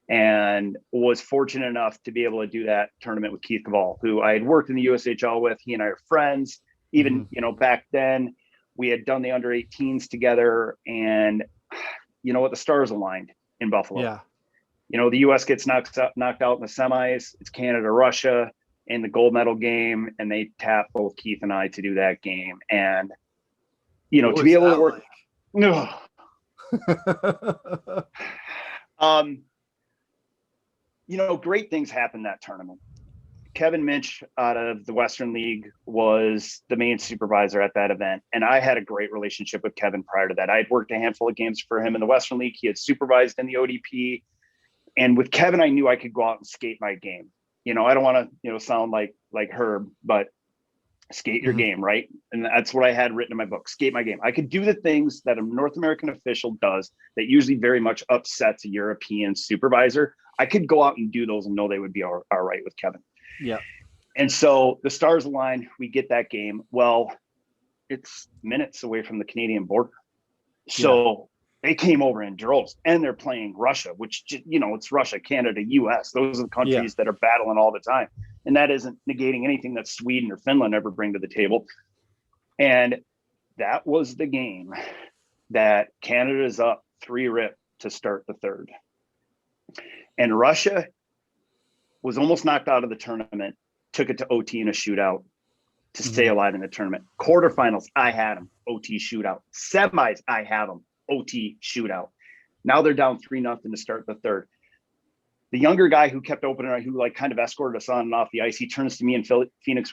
and was fortunate enough to be able to do that tournament with Keith Cavall, who I had worked in the USHL with. He and I are friends. Even, you know, back then we had done the under 18s together, and you know what, the stars aligned in Buffalo. Yeah. You know, the U.S. gets knocked out in the semis. It's Canada, Russia in the gold medal game, and they tap both Keith and I to do that game. And you know, What to be was able to that work. You know, great things happened that tournament. Kevin Minch out of the Western League was the main supervisor at that event. And I had a great relationship with Kevin prior to that. I had worked a handful of games for him in the Western League. He had supervised in the ODP. And with Kevin, I knew I could go out and skate my game. You know, I don't want to, you know, sound like Herb, but skate your game, right? And that's what I had written in my book, skate my game. I could do the things that a North American official does that usually very much upsets a European supervisor. I could go out and do those and know they would be all right with Kevin. Yeah. And so the stars align, we get that game. Well, it's minutes away from the Canadian border. So they came over in droves, and they're playing Russia, which, you know, it's Russia, Canada, US. Those are the countries that are battling all the time. And that isn't negating anything that Sweden or Finland ever bring to the table. And that was the game that Canada's up 3-rip to start the third. And Russia was almost knocked out of the tournament, took it to OT in a shootout to stay alive in the tournament. Quarterfinals, I had them, OT shootout. Semis, I have them, OT shootout. Now they're down 3-0 to start the third. The younger guy who kept opening, who like kind of escorted us on and off the ice, he turns to me and Felix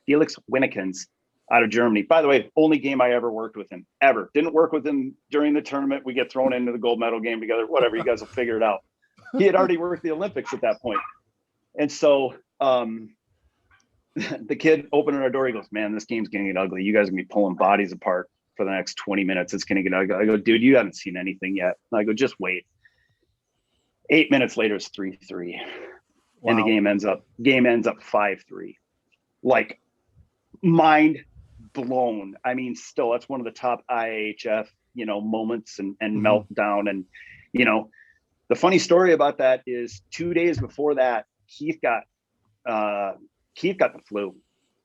Winnikins out of Germany. By the way, only game I ever worked with him, ever. Didn't work with him during the tournament. We get thrown into the gold medal game together, whatever, you guys will figure it out. He had already worked the Olympics at that point. And so the kid opening our door, he goes, man, this game's going to get ugly. You guys are going to be pulling bodies apart for the next 20 minutes. It's going to get ugly. I go, dude, you haven't seen anything yet. And I go, just wait. 8 minutes later, it's 3-3. Wow. And the game ends up 5-3. Like, mind blown. I mean, still, that's one of the top IHF, you know, moments and meltdown. And, you know, the funny story about that is 2 days before that, Keith got the flu.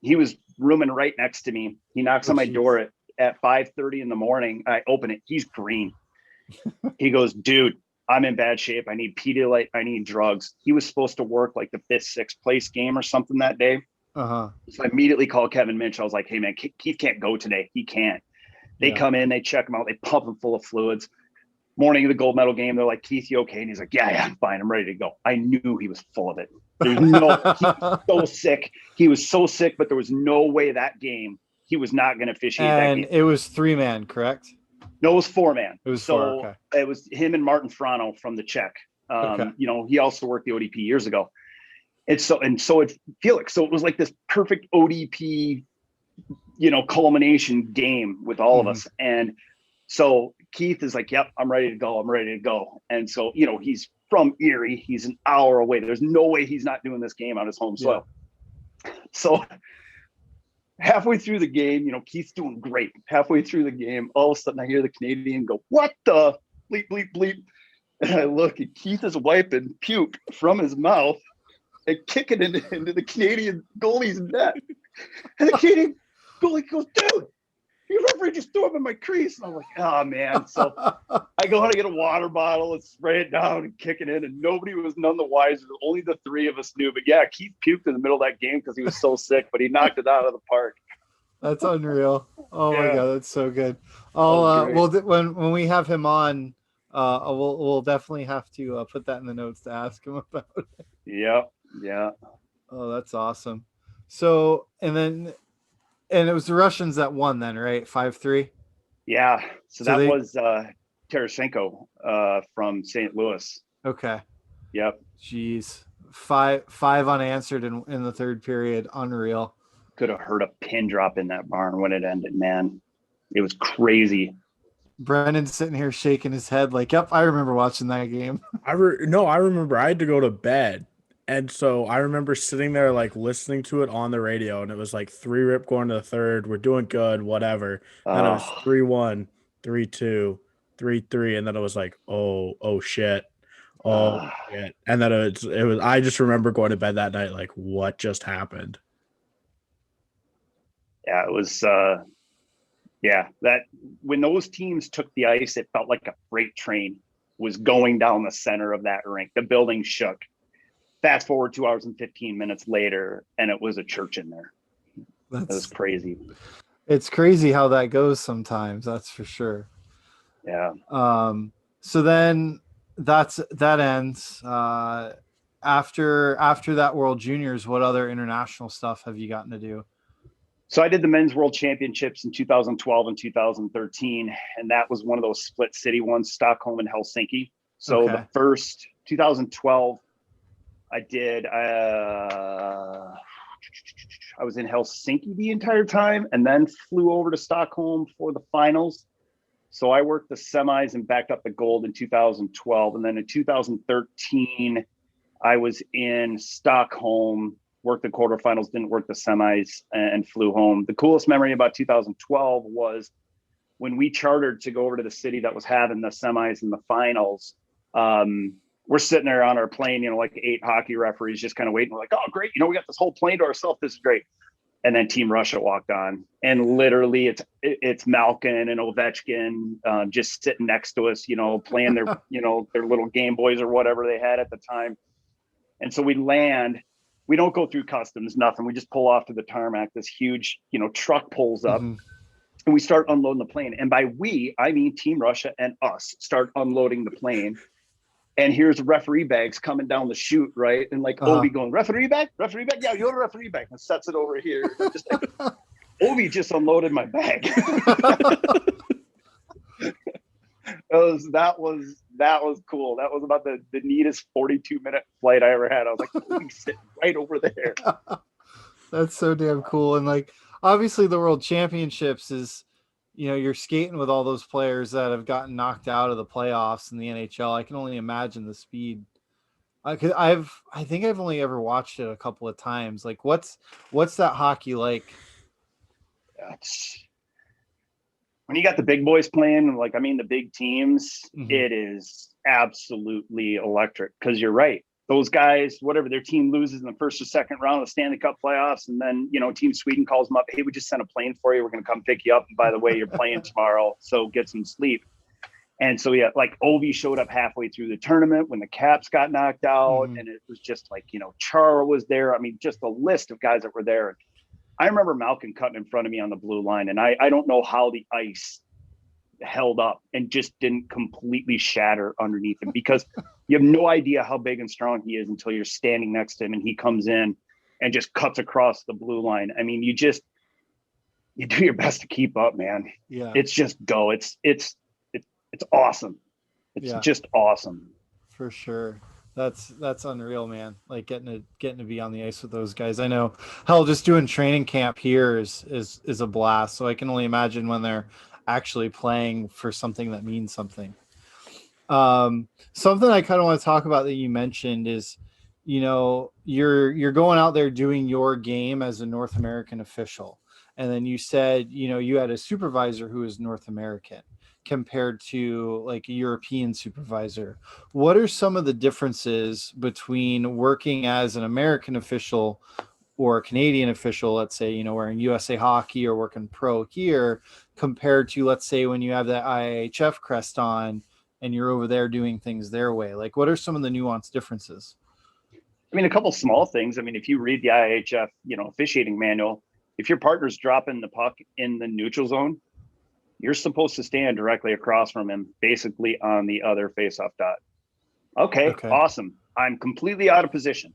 He was rooming right next to me. He knocks on my door at 5:30 in the morning. I open it. He's green. He goes, dude, I'm in bad shape. I need Pedialyte. I need drugs. He was supposed to work like the 5th, 6th place game or something that day. So I immediately called Kevin Minch. I was like, hey man, Keith can't go today. He can't. They come in, they check him out. They pump him full of fluids. Morning of the gold medal game, they're like, Keith, you okay? And he's like, yeah, I'm fine. I'm ready to go. I knew he was full of it. He was so sick. He was so sick, but there was no way that game he was not going to officiate that game. And it was 3-man, correct? No, it was 4-man. It was 4, okay. It was him and Martin Frano from the Czech. You know, he also worked the ODP years ago. And so it Felix. So it was like this perfect ODP, you know, culmination game with all of us. And so Keith is like, yep, I'm ready to go. I'm ready to go. And so, you know, he's from Erie. He's an hour away. There's no way he's not doing this game on his home soil. So halfway through the game, you know, Keith's doing great. Halfway through the game, all of a sudden I hear the Canadian go, what the bleep, bleep, bleep. And I look and Keith is wiping puke from his mouth and kicking it into the Canadian goalie's net. And the Canadian goalie goes, dude, your referee just threw him in my crease. And I'm like, oh man. So I go out and get a water bottle and spray it down and kick it in. And nobody was none the wiser. Only the 3 of us knew. But yeah, Keith puked in the middle of that game because he was so sick, but he knocked it out of the park. That's unreal. Oh my God, that's so good. When we have him on, we'll definitely have to put that in the notes to ask him about it. Yep. Yeah. Oh, that's awesome. So, and it was the Russians that won then, right? 5-3. Yeah. So that was Tarasenko from St. Louis. Okay. Yep. Jeez. Five unanswered in the third period. Unreal. Could have heard a pin drop in that barn when it ended, man. It was crazy. Brendan's sitting here shaking his head like, yep, I remember watching that game. I remember I had to go to bed. And so I remember sitting there like listening to it on the radio, and it was like 3-rip going to the third. We're doing good, whatever. And it was 3-1, 3-2, 3-3, and then it was like, oh shit. Oh shit. And then it was I just remember going to bed that night like, what just happened? Yeah, it was that when those teams took the ice, it felt like a freight train was going down the center of that rink. The building shook. Fast forward 2 hours and 15 minutes later, and it was a church in there. That was crazy. It's crazy how that goes sometimes. That's for sure. Yeah. So then that ends. After that World Juniors, what other international stuff have you gotten to do? So I did the men's world championships in 2012 and 2013, and that was one of those split city ones, Stockholm and Helsinki. So Okay. the first 2012, I did. I was in Helsinki the entire time, and then flew over to Stockholm for the finals. So I worked the semis and backed up the gold in 2012, and then in 2013, I was in Stockholm, worked the quarterfinals, didn't work the semis, and flew home. The coolest memory about 2012 was when we chartered to go over to the city that was having the semis and the finals. We're sitting there on our plane, like 8 hockey referees just kind of waiting. We're like, oh, great. We got this whole plane to ourselves. This is great. And then Team Russia walked on, and literally it's Malkin and Ovechkin just sitting next to us, playing their, their little Game Boys or whatever they had at the time. And so we land, we don't go through customs, nothing. We just pull off to the tarmac. This huge, truck pulls up, and we start unloading the plane. And by we, I mean Team Russia and us start unloading the plane. And here's referee bags coming down the chute, right? And Ovi going, referee bag? Yeah, you're a referee bag. And sets it over here. Just Ovi just unloaded my bag. That was cool. That was about the neatest 42-minute flight I ever had. I was like, Ovi's sitting right over there. That's so damn cool. And obviously the World Championships is, you're skating with all those players that have gotten knocked out of the playoffs in the NHL. I can only imagine the speed. I think I've only ever watched it a couple of times. What's that hockey like? When you got the big boys playing, the big teams, it is absolutely electric. Because you're right. Those guys, whatever their team loses in the first or second round of the Stanley Cup playoffs, and then, Team Sweden calls them up, hey, we just sent a plane for you. We're going to come pick you up. And by the way, you're playing tomorrow, so get some sleep. And so, yeah, Ovi showed up halfway through the tournament when the Caps got knocked out. And it was just Chara was there. Just a list of guys that were there. I remember Malkin cutting in front of me on the blue line, and I don't know how the ice held up and just didn't completely shatter underneath him, because you have no idea how big and strong he is until you're standing next to him and he comes in and just cuts across the blue line. You do your best to keep up, man. Yeah. It's just go. It's awesome. It's just awesome. For sure. That's unreal, man. Getting to be on the ice with those guys. I know, hell, just doing training camp here is a blast. So I can only imagine when they're actually playing for something that means something. Something I kind of want to talk about that you mentioned is, you're going out there doing your game as a North American official. And then you said, you had a supervisor who is North American compared to a European supervisor. What are some of the differences between working as an American official or a Canadian official, let's say, wearing USA Hockey or working pro here, compared to, let's say, when you have that IIHF crest on and you're over there doing things their way? What are some of the nuanced differences? A couple small things. If you read the IIHF, officiating manual, if your partner's dropping the puck in the neutral zone, you're supposed to stand directly across from him, basically on the other faceoff dot. Okay, awesome. I'm completely out of position.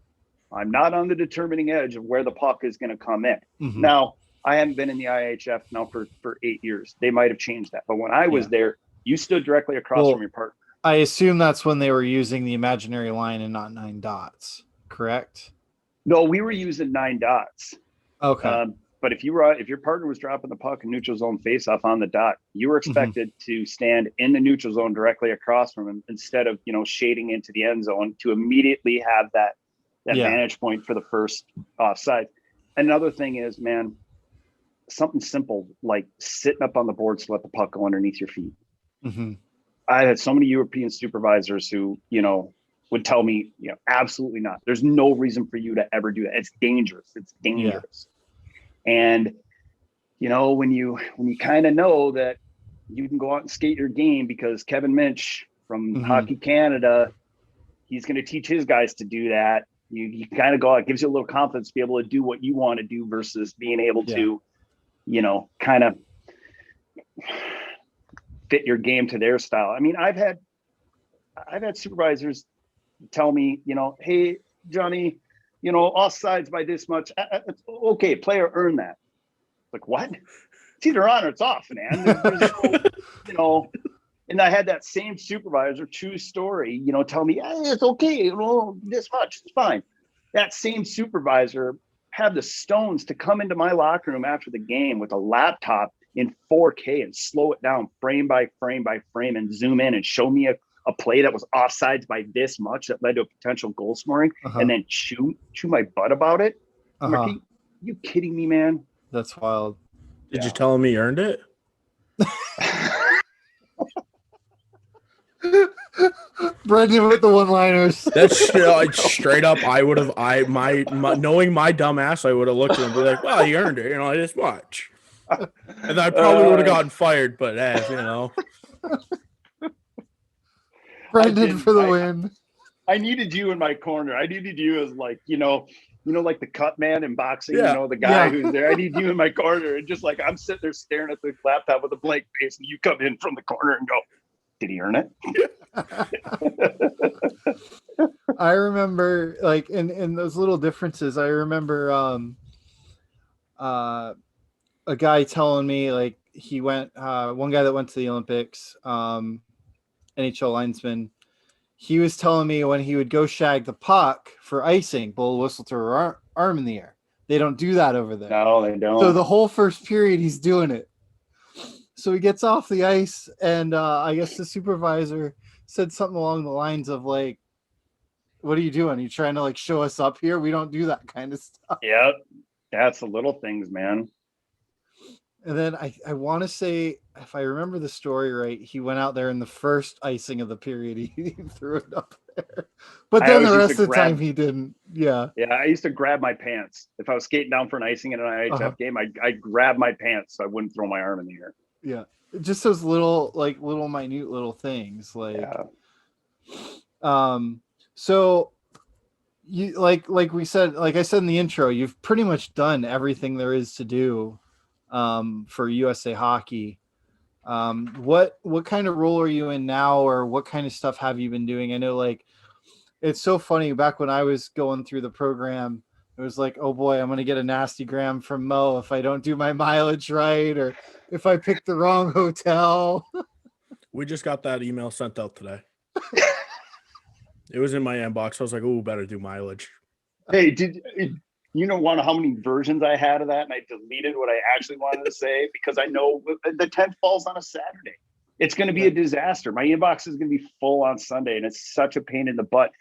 I'm not on the determining edge of where the puck is going to come in. Now, I haven't been in the IIHF now for 8 years. They might have changed that. But when I was there, you stood directly across from your partner. I assume that's when they were using the imaginary line and not 9 dots, correct? No, we were using 9 dots. Okay. But if your partner was dropping the puck in neutral zone faceoff on the dot, you were expected to stand in the neutral zone directly across from him instead of, shading into the end zone to immediately have that vantage point for the first offside. Another thing is, man, something simple like sitting up on the boards to let the puck go underneath your feet. I had so many European supervisors who, would tell me, absolutely not. There's no reason for you to ever do that. It's dangerous. Yeah. And, when you kind of know that you can go out and skate your game because Kevin Minch from Hockey Canada, he's going to teach his guys to do that. You kind of go out, it gives you a little confidence to be able to do what you want to do versus being able to kind of fit your game to their style. I mean, I've had supervisors tell me, hey, Johnny, offsides by this much. Okay, player earned that. Like, what? It's either on or it's off, man. There's no, and I had that same supervisor, true story, tell me, it's okay, this much, it's fine. That same supervisor had the stones to come into my locker room after the game with a laptop in 4K and slow it down frame by frame by frame and zoom in and show me a play that was offsides by this much that led to a potential goal scoring, and then chew my butt about it. I'm like, you kidding me, man? That's wild. Did you tell him he earned it? Brenden with the one-liners. That's straight up. I would have. My knowing my dumb ass, I would have looked at him and be like, "Well, he earned it, this much." And I probably would have gotten fired, but Brenden for the win. I needed you in my corner. I needed you as like like the cut man in boxing. The guy who's there. I need you in my corner, and just like I'm sitting there staring at the laptop with a blank face, and you come in from the corner and go, "Did he earn it?" I remember, like, in those little differences. I remember a guy telling me, like, he went one guy that went to the Olympics, NHL linesman. He was telling me when he would go shag the puck for icing, blow a whistle to her arm in the air. They don't do that over there. No, they don't. So the whole first period, he's doing it. So he gets off the ice, and I guess the supervisor said something along the lines of, like, "What are you doing? Are you trying to, like, show us up here? We don't do that kind of stuff." Yep. That's the little things, man. And then I want to say, if I remember the story right, he went out there in the first icing of the period. He threw it up there. But then the rest of the time he didn't. Yeah. Yeah, I used to grab my pants. If I was skating down for an icing in an IHF game, I'd grab my pants so I wouldn't throw my arm in the air. Yeah. Just those little minute little things. Like, so you like we said, like I said in the intro, you've pretty much done everything there is to do for USA Hockey. What kind of role are you in now, or what kind of stuff have you been doing? I know, like, it's so funny, back when I was going through the program, it was like, oh boy, I'm going to get a nasty gram from Mo if I don't do my mileage right, or if I pick the wrong hotel. We just got that email sent out today. It was in my inbox. I was like, oh, better do mileage. Hey, did you want how many versions I had of that? And I deleted what I actually wanted to say because I know the 10th falls on a Saturday. It's going to be a disaster. My inbox is going to be full on Sunday, and it's such a pain in the butt.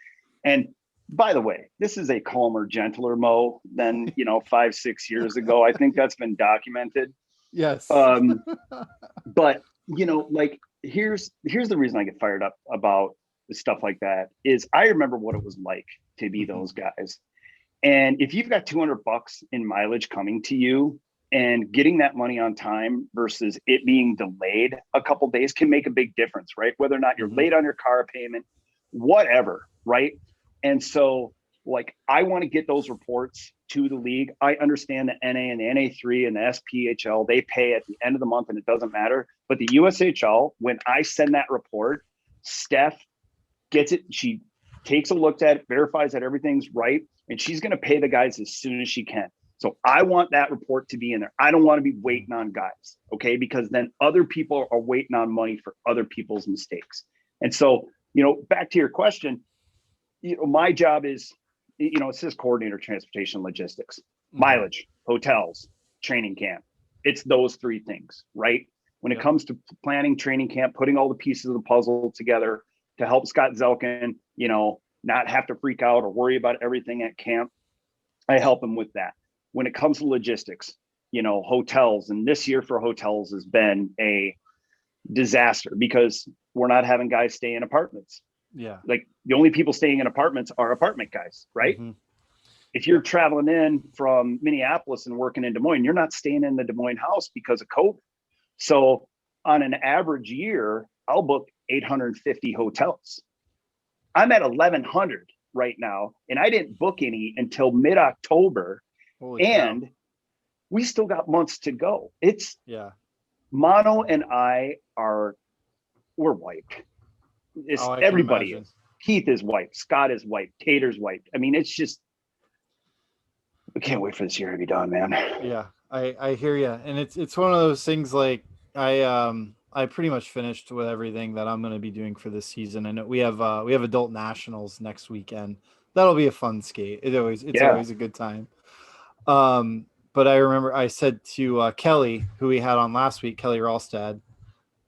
And by the way, this is a calmer, gentler Mo than 5-6 years ago. I think that's been documented. Yes. But like here's the reason I get fired up about stuff like that is I remember what it was like to be those guys. And if you've got $200 in mileage coming to you and getting that money on time versus it being delayed a couple days can make a big difference, right? Whether or not you're late on your car payment, whatever, right? And so, like, I want to get those reports to the league. I understand the NA and the NA3 and the SPHL, they pay at the end of the month and it doesn't matter. But the USHL, when I send that report, Steph gets it. She takes a look at it, verifies that everything's right, and she's going to pay the guys as soon as she can. So I want that report to be in there. I don't want to be waiting on guys, okay? Because then other people are waiting on money for other people's mistakes. And so, back to your question, my job is, it says coordinator, transportation, logistics, mileage, hotels, training camp. It's those three things, right? When it comes to planning training camp, putting all the pieces of the puzzle together to help Scott Zelkin, not have to freak out or worry about everything at camp, I help him with that. When it comes to logistics, hotels, and this year for hotels has been a disaster because we're not having guys stay in apartments. Yeah. Like, the only people staying in apartments are apartment guys, right? Mm-hmm. If you're traveling in from Minneapolis and working in Des Moines, you're not staying in the Des Moines house because of COVID. So on an average year, I'll book 850 hotels. I'm at 1,100 right now, and I didn't book any until mid-October. And we still got months to go. It's Yeah. Mono and we're wiped. It's I can everybody imagine. is. Keith is wiped. Scott is wiped. Tater's wiped. I mean, it's just, I can't wait for this year to be done, man. Yeah, I hear you, and it's one of those things. Like I pretty much finished with everything that I'm going to be doing for this season, and we have adult nationals next weekend. That'll be a fun skate. It's always a good time. But I remember I said to Kelly, who we had on last week, Kelly Ralstad,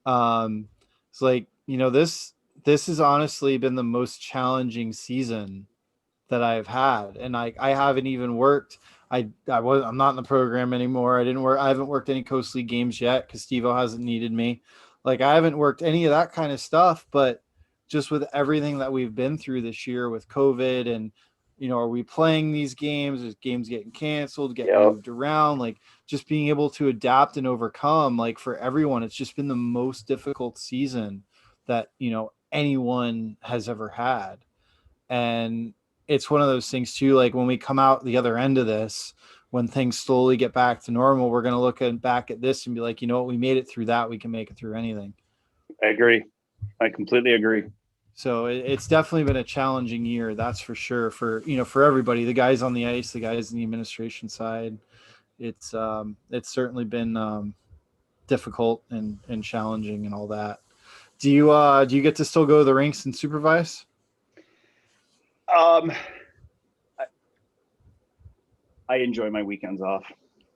it's like, this has honestly been the most challenging season that I've had, and I haven't even worked. I'm not in the program anymore. I haven't worked any Coast League games yet because Steve-O hasn't needed me. Like, I haven't worked any of that kind of stuff, but just with everything that we've been through this year with COVID and, are we playing these games? Is games getting canceled, moved around? Like, just being able to adapt and overcome, like, for everyone, it's just been the most difficult season that, anyone has ever had. And it's one of those things too, like when we come out the other end of this, when things slowly get back to normal, we're going to look back at this and be like, what, we made it through that. We can make it through anything. I agree. I completely agree. So it's definitely been a challenging year. That's for sure. For everybody, the guys on the ice, the guys in the administration side, it's certainly been difficult and challenging and all that. Do you get to still go to the rinks and supervise? I enjoy my weekends off.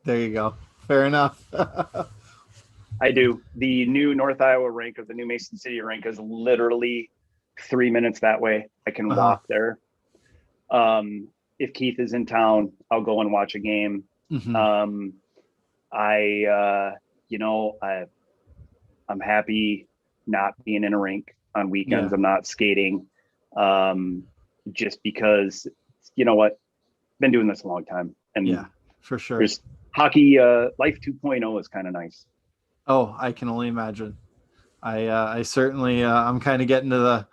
There you go. Fair enough. I do. The new North Iowa rink or the new Mason City rink is literally 3 minutes that way. I can walk there. If Keith is in town, I'll go and watch a game. Mm-hmm. I'm happy not being in a rink on weekends. Yeah. I'm not skating. Just because, you know what, been doing this a long time, and yeah, for sure. There's hockey, life 2.0 is kind of nice. Oh, I can only imagine. I certainly, I'm kind of getting to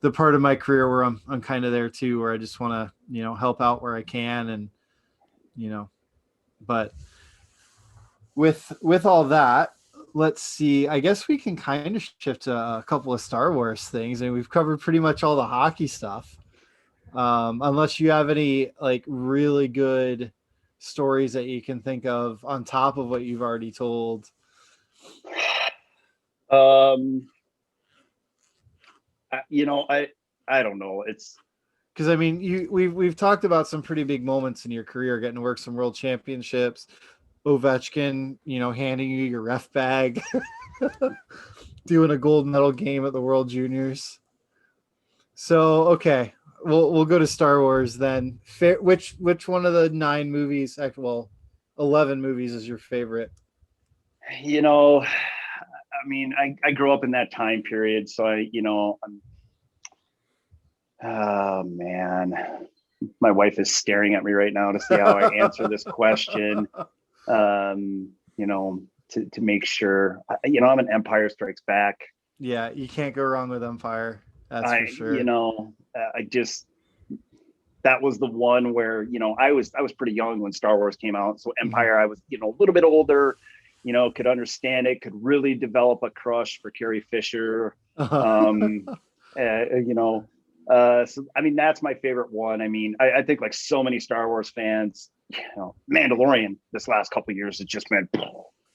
the part of my career where I'm kind of there too, where I just want to, help out where I can. And, but with all that, let's see, I guess we can kind of shift to a couple of Star Wars things, and we've covered pretty much all the hockey stuff. Unless you have any like really good stories that you can think of on top of what you've already told. I don't know. It's because I mean, we've talked about some pretty big moments in your career, getting to work some world championships, Ovechkin, handing you your ref bag, doing a gold medal game at the World Juniors. So, okay, we'll go to Star Wars then. Which one of the 9 movies, 11 movies is your favorite? I mean, I grew up in that time period, so oh man, my wife is staring at me right now to see how I answer this question. To make sure, I'm an Empire Strikes Back. Yeah, you can't go wrong with Empire. That's for sure. That was the one where, I was pretty young when Star Wars came out. So Empire, I was, a little bit older, could understand it, could really develop a crush for Carrie Fisher. So, I mean, that's my favorite one. I mean, I think like so many Star Wars fans, Mandalorian this last couple of years has just been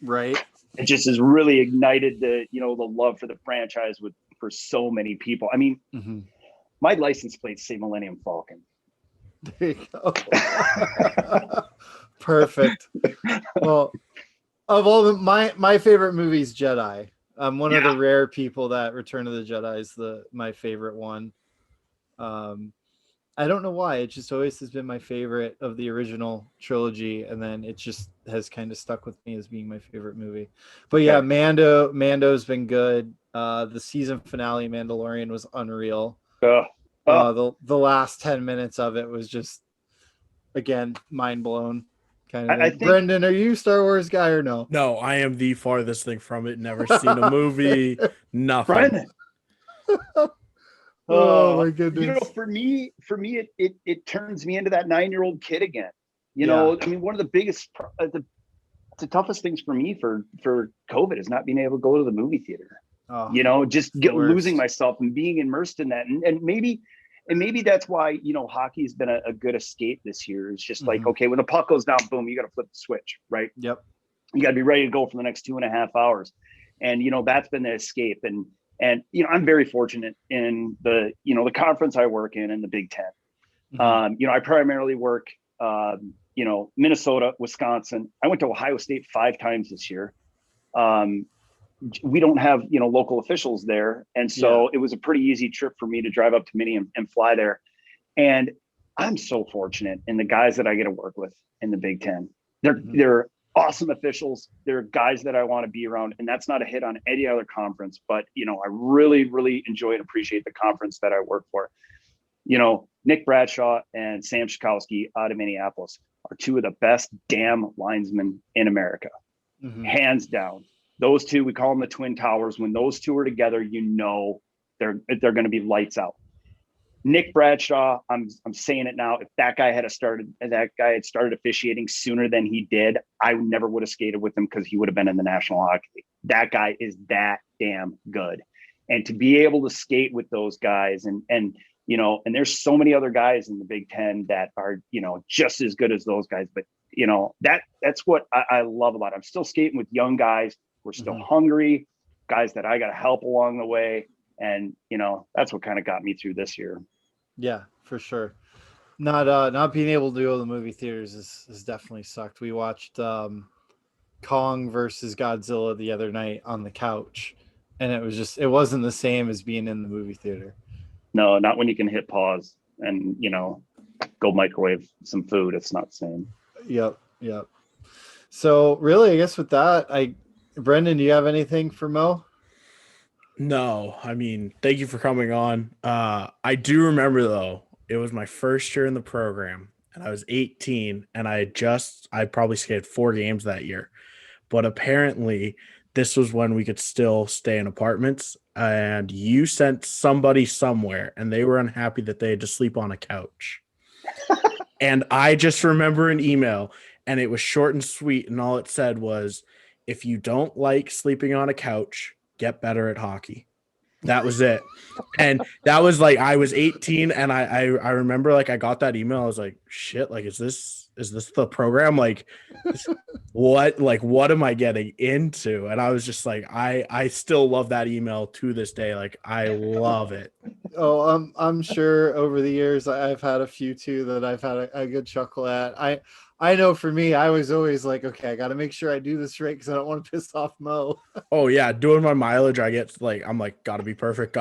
right. It just has really ignited the love for the franchise for so many people. I mean, my license plates say Millennium Falcon. There you go. Perfect. Well, of all my favorite movie is Jedi. I'm one of the rare people that Return of the Jedi is my favorite one. I don't know why. It just always has been my favorite of the original trilogy, and then it just has kind of stuck with me as being my favorite movie. But yeah, Mando's been good. The season finale, Mandalorian, was unreal. The last 10 minutes of it was just, again, mind blown. Kind of. I think, Brenden, are you a Star Wars guy or no? No, I am the farthest thing from it. Never seen a movie. Nothing. Brenden. Oh my goodness! For me, it turns me into that 9-year-old kid again. I mean, one of the biggest, the toughest things for me for COVID is not being able to go to the movie theater. Oh, Just losing myself and being immersed in that. And maybe that's why, hockey has been a good escape this year. It's just like, okay, when the puck goes down, boom, you got to flip the switch, right? Yep. You got to be ready to go for the next 2.5 hours. And, that's been the escape. And, I'm very fortunate in the conference I work in the Big Ten. I primarily work, Minnesota, Wisconsin. I went to Ohio State 5 times this year. We don't have, local officials there. And so it was a pretty easy trip for me to drive up to Minnie and fly there. And I'm so fortunate in the guys that I get to work with in the Big Ten. They're awesome officials. They're guys that I want to be around. And that's not a hit on any other conference, but, I really, really enjoy and appreciate the conference that I work for. Nick Bradshaw and Sam Shkowski out of Minneapolis are 2 of the best damn linesmen in America, hands down. Those 2, we call them the Twin Towers. When those 2 are together, they're going to be lights out. Nick Bradshaw, I'm saying it now. If that guy had started officiating sooner than he did, I never would have skated with him because he would have been in the National Hockey League. That guy is that damn good, and to be able to skate with those guys, and there's so many other guys in the Big Ten that are just as good as those guys. But that's what I love about it. I'm still skating with young guys. We're still hungry, guys that I got to help along the way. And, that's what kind of got me through this year. Yeah, for sure. Not being able to go to the movie theaters has definitely sucked. We watched Kong versus Godzilla the other night on the couch, and it wasn't the same as being in the movie theater. No, not when you can hit pause and, go microwave some food. It's not the same. Yep. So really, I guess with that, Brenden, do you have anything for Mo? No, I mean, thank you for coming on. I do remember, though, it was my first year in the program, and I was 18, and I probably skated 4 games that year. But apparently, this was when we could still stay in apartments, and you sent somebody somewhere, and they were unhappy that they had to sleep on a couch. And I just remember an email, and it was short and sweet, and all it said was, if you don't like sleeping on a couch, get better at hockey. That was it. And that was like, I was 18, and I remember, like, I got that email. I was like, shit, like, is this the program? Like, what am I getting into? And I was just like, I still love that email to this day. Like, I love it. Oh, I'm sure over the years I've had a few too that I've had a good chuckle at. I know for me, I was always like, okay, I got to make sure I do this right because I don't want to piss off Mo. Oh yeah, doing my mileage, I'm like, gotta be perfect.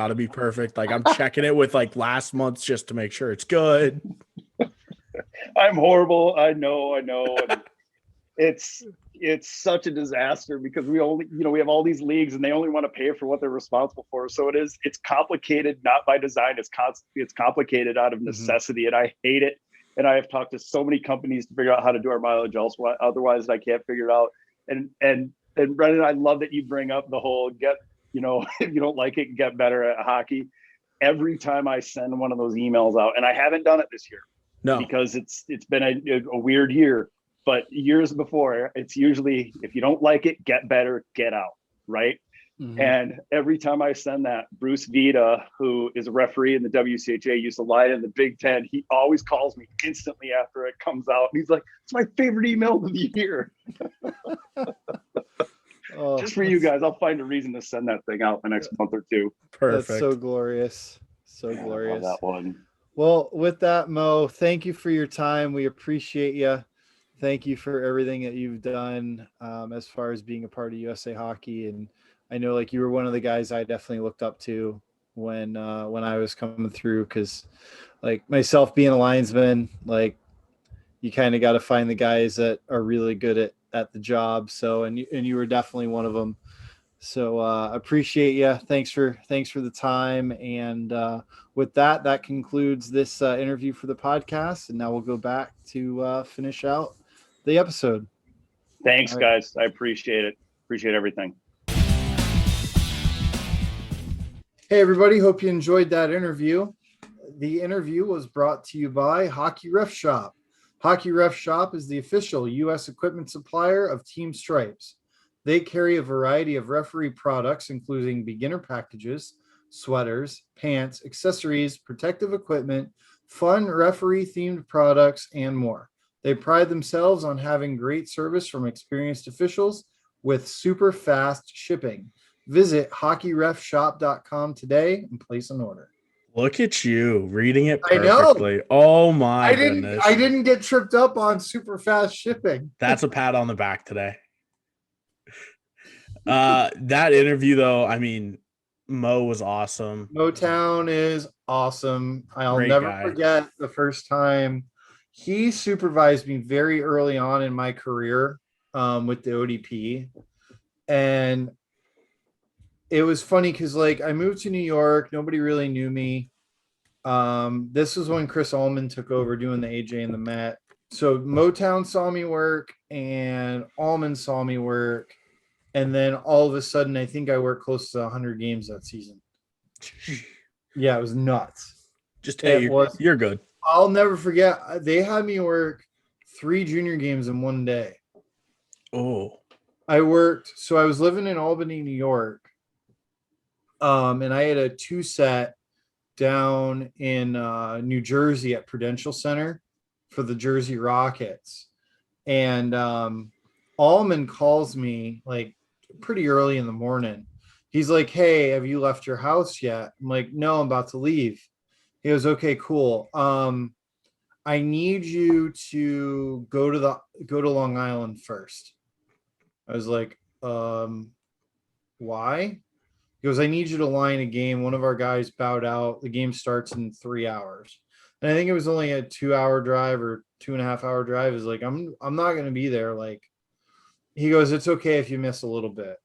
Like, I'm checking it with like last month's just to make sure it's good. I'm horrible. I know. It's such a disaster because we have all these leagues and they only want to pay for what they're responsible for. So it's complicated, not by design. It's complicated out of necessity, and I hate it. And I have talked to so many companies to figure out how to do our mileage also. Otherwise, I can't figure it out. And Brenden, I love that you bring up the whole if you don't like it, get better at hockey. Every time I send one of those emails out, and I haven't done it this year, because it's been a weird year. But years before, it's usually, if you don't like it, get better, get out, right? And every time I send that, Bruce Vita, who is a referee in the WCHA, used to line in the Big Ten. He always calls me instantly after it comes out. And he's like, it's my favorite email of the year. Just for you guys, I'll find a reason to send that thing out the next month or two. Perfect. That's so glorious. So glorious. I love that one. Well, with that, Mo, thank you for your time. We appreciate you. Thank you for everything that you've done as far as being a part of USA Hockey. And I know, like, you were one of the guys I definitely looked up to when I was coming through, because, like, myself being a linesman, like, you kind of got to find the guys that are really good at the job. So, and you were definitely one of them. So appreciate you. Thanks for the time. And with that concludes this interview for the podcast. And now we'll go back to finish out the episode. Thanks, guys. I appreciate it. Appreciate everything. Hey, everybody. Hope you enjoyed that interview. The interview was brought to you by Hockey Ref Shop. Hockey Ref Shop is the official U.S. equipment supplier of Team Stripes. They carry a variety of referee products, including beginner packages, sweaters, pants, accessories, protective equipment, fun referee-themed products, and more. They pride themselves on having great service from experienced officials with super fast shipping. Visit hockeyrefshop.com today and place an order. Look at you reading it I know. perfectly. Oh my goodness. I didn't get tripped up on super fast shipping. That's a pat on the back today. That interview though, I mean, Mo was awesome. Motown is awesome. I'll Great never guy. forget the first time he supervised me very early on in my career with the ODP. And it was funny because like I moved to New York, nobody really knew me. This was when Chris Ullman took over doing the AJ and the Met. So Motown saw me work and Ullman saw me work. And then all of a sudden, I think I worked close to 100 games that season. Yeah, it was nuts. Just hey, you're good. I'll never forget. They had me work 3 junior games in one day. Oh. I was living in Albany, New York. And I had a 2-set down in New Jersey at Prudential Center for the Jersey Rockets. And Ullman calls me like pretty early in the morning. He's like, "Hey, have you left your house yet?" I'm like, "No, I'm about to leave." He goes, "Okay, cool. I need you to go to Long Island first." I was like, why? He goes, "I need you to line a game. One of our guys bowed out. The game starts in 3 hours." And I think it was only a 2-hour drive or 2.5-hour drive. Is like, I'm not going to be there. Like, he goes, "It's okay if you miss a little bit."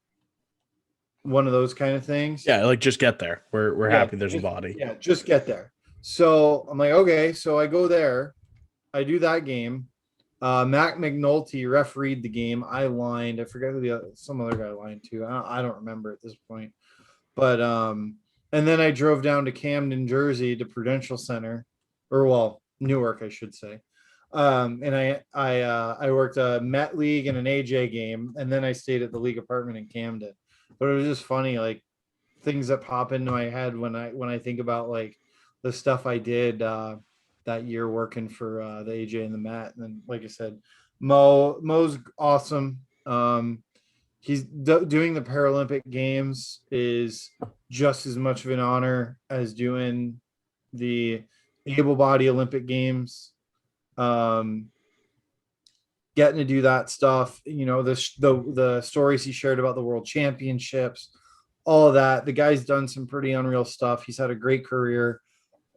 One of those kind of things. Yeah, like just get there. We're happy there's a body. Yeah, just get there. So I'm like, okay. So I go there. I do that game. Matt McNulty refereed the game. I lined. I forget who some other guy lined too. I don't remember at this point. But and then I drove down to Camden, Jersey, to Prudential Center, or Newark, I should say. And I worked a Met League and an AJ game, and then I stayed at the league apartment in Camden. But it was just funny, like things that pop into my head when I think about like the stuff I did that year working for the AJ and the Met. And then, like I said, Mo's awesome. He's doing the Paralympic Games is just as much of an honor as doing the able-bodied Olympic Games. Getting to do that stuff, you know, the stories he shared about the World Championships, all of that. The guy's done some pretty unreal stuff. He's had a great career,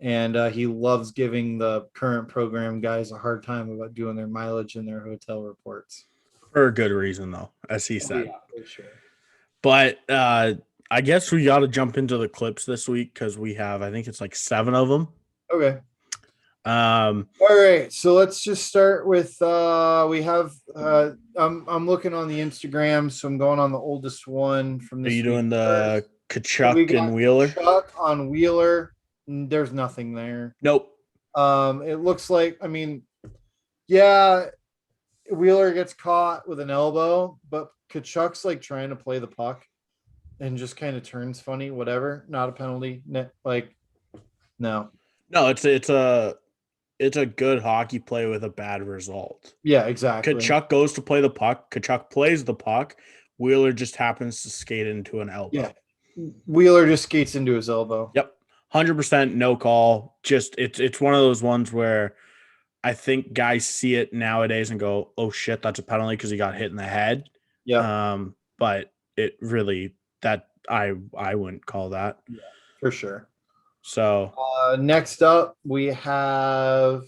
and he loves giving the current program guys a hard time about doing their mileage and their hotel reports. For a good reason, though, as he said. Yeah, for sure. But I guess we got to jump into the clips this week because we have, I think it's like 7 of them. Okay. All right, so let's just start with we have I'm looking on the Instagram, so I'm going on the oldest one from this. Are you doing the Kachuk and Wheeler? Kachuk on Wheeler. There's nothing there. Nope. It looks like, I mean, yeah, Wheeler gets caught with an elbow, but Kachuk's like trying to play the puck and just kind of turns funny, whatever. Not a penalty. Like, no. No, it's a good hockey play with a bad result. Yeah, exactly. Kachuk goes to play the puck. Kachuk plays the puck. Wheeler just happens to skate into an elbow. Yeah. Wheeler just skates into his elbow. Yep. 100% no call. Just it's one of those ones where I think guys see it nowadays and go, "Oh shit, that's a penalty because he got hit in the head." Yeah. But it really that I wouldn't call that. Yeah, for sure. So next up, we have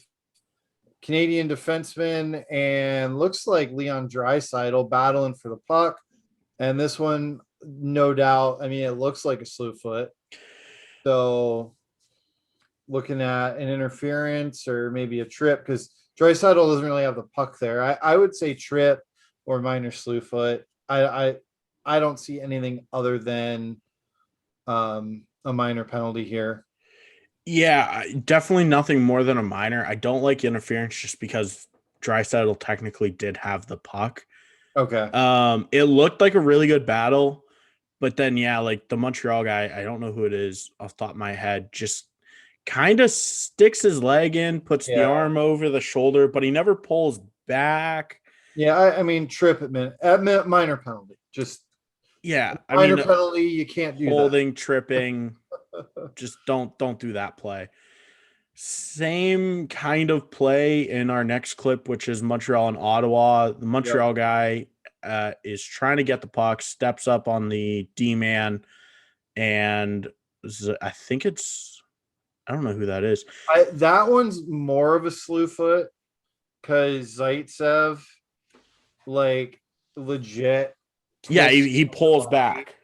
Canadian defenseman and looks like Leon Draisaitl battling for the puck. And this one, no doubt, I mean, it looks like a slew foot. So looking at an interference or maybe a trip, because Draisaitl doesn't really have the puck there. I would say trip or minor slew foot. I don't see anything other than a minor penalty here. Yeah, definitely nothing more than a minor. I don't like interference just because Draisaitl technically did have the puck. Okay. It looked like a really good battle, but then like the Montreal guy, I don't know who it is off the top of my head, just kind of sticks his leg in, puts the arm over the shoulder, but he never pulls back. Yeah, I mean, trip at minor penalty. Just minor penalty. You can't do holding, tripping. Just don't do that play. Same kind of play in our next clip, which is Montreal and Ottawa. The Montreal guy is trying to get the puck, steps up on the D-man, and I think I don't know who that is. That one's more of a slew foot because Zaitsev, like, legit. Yeah, he pulls back.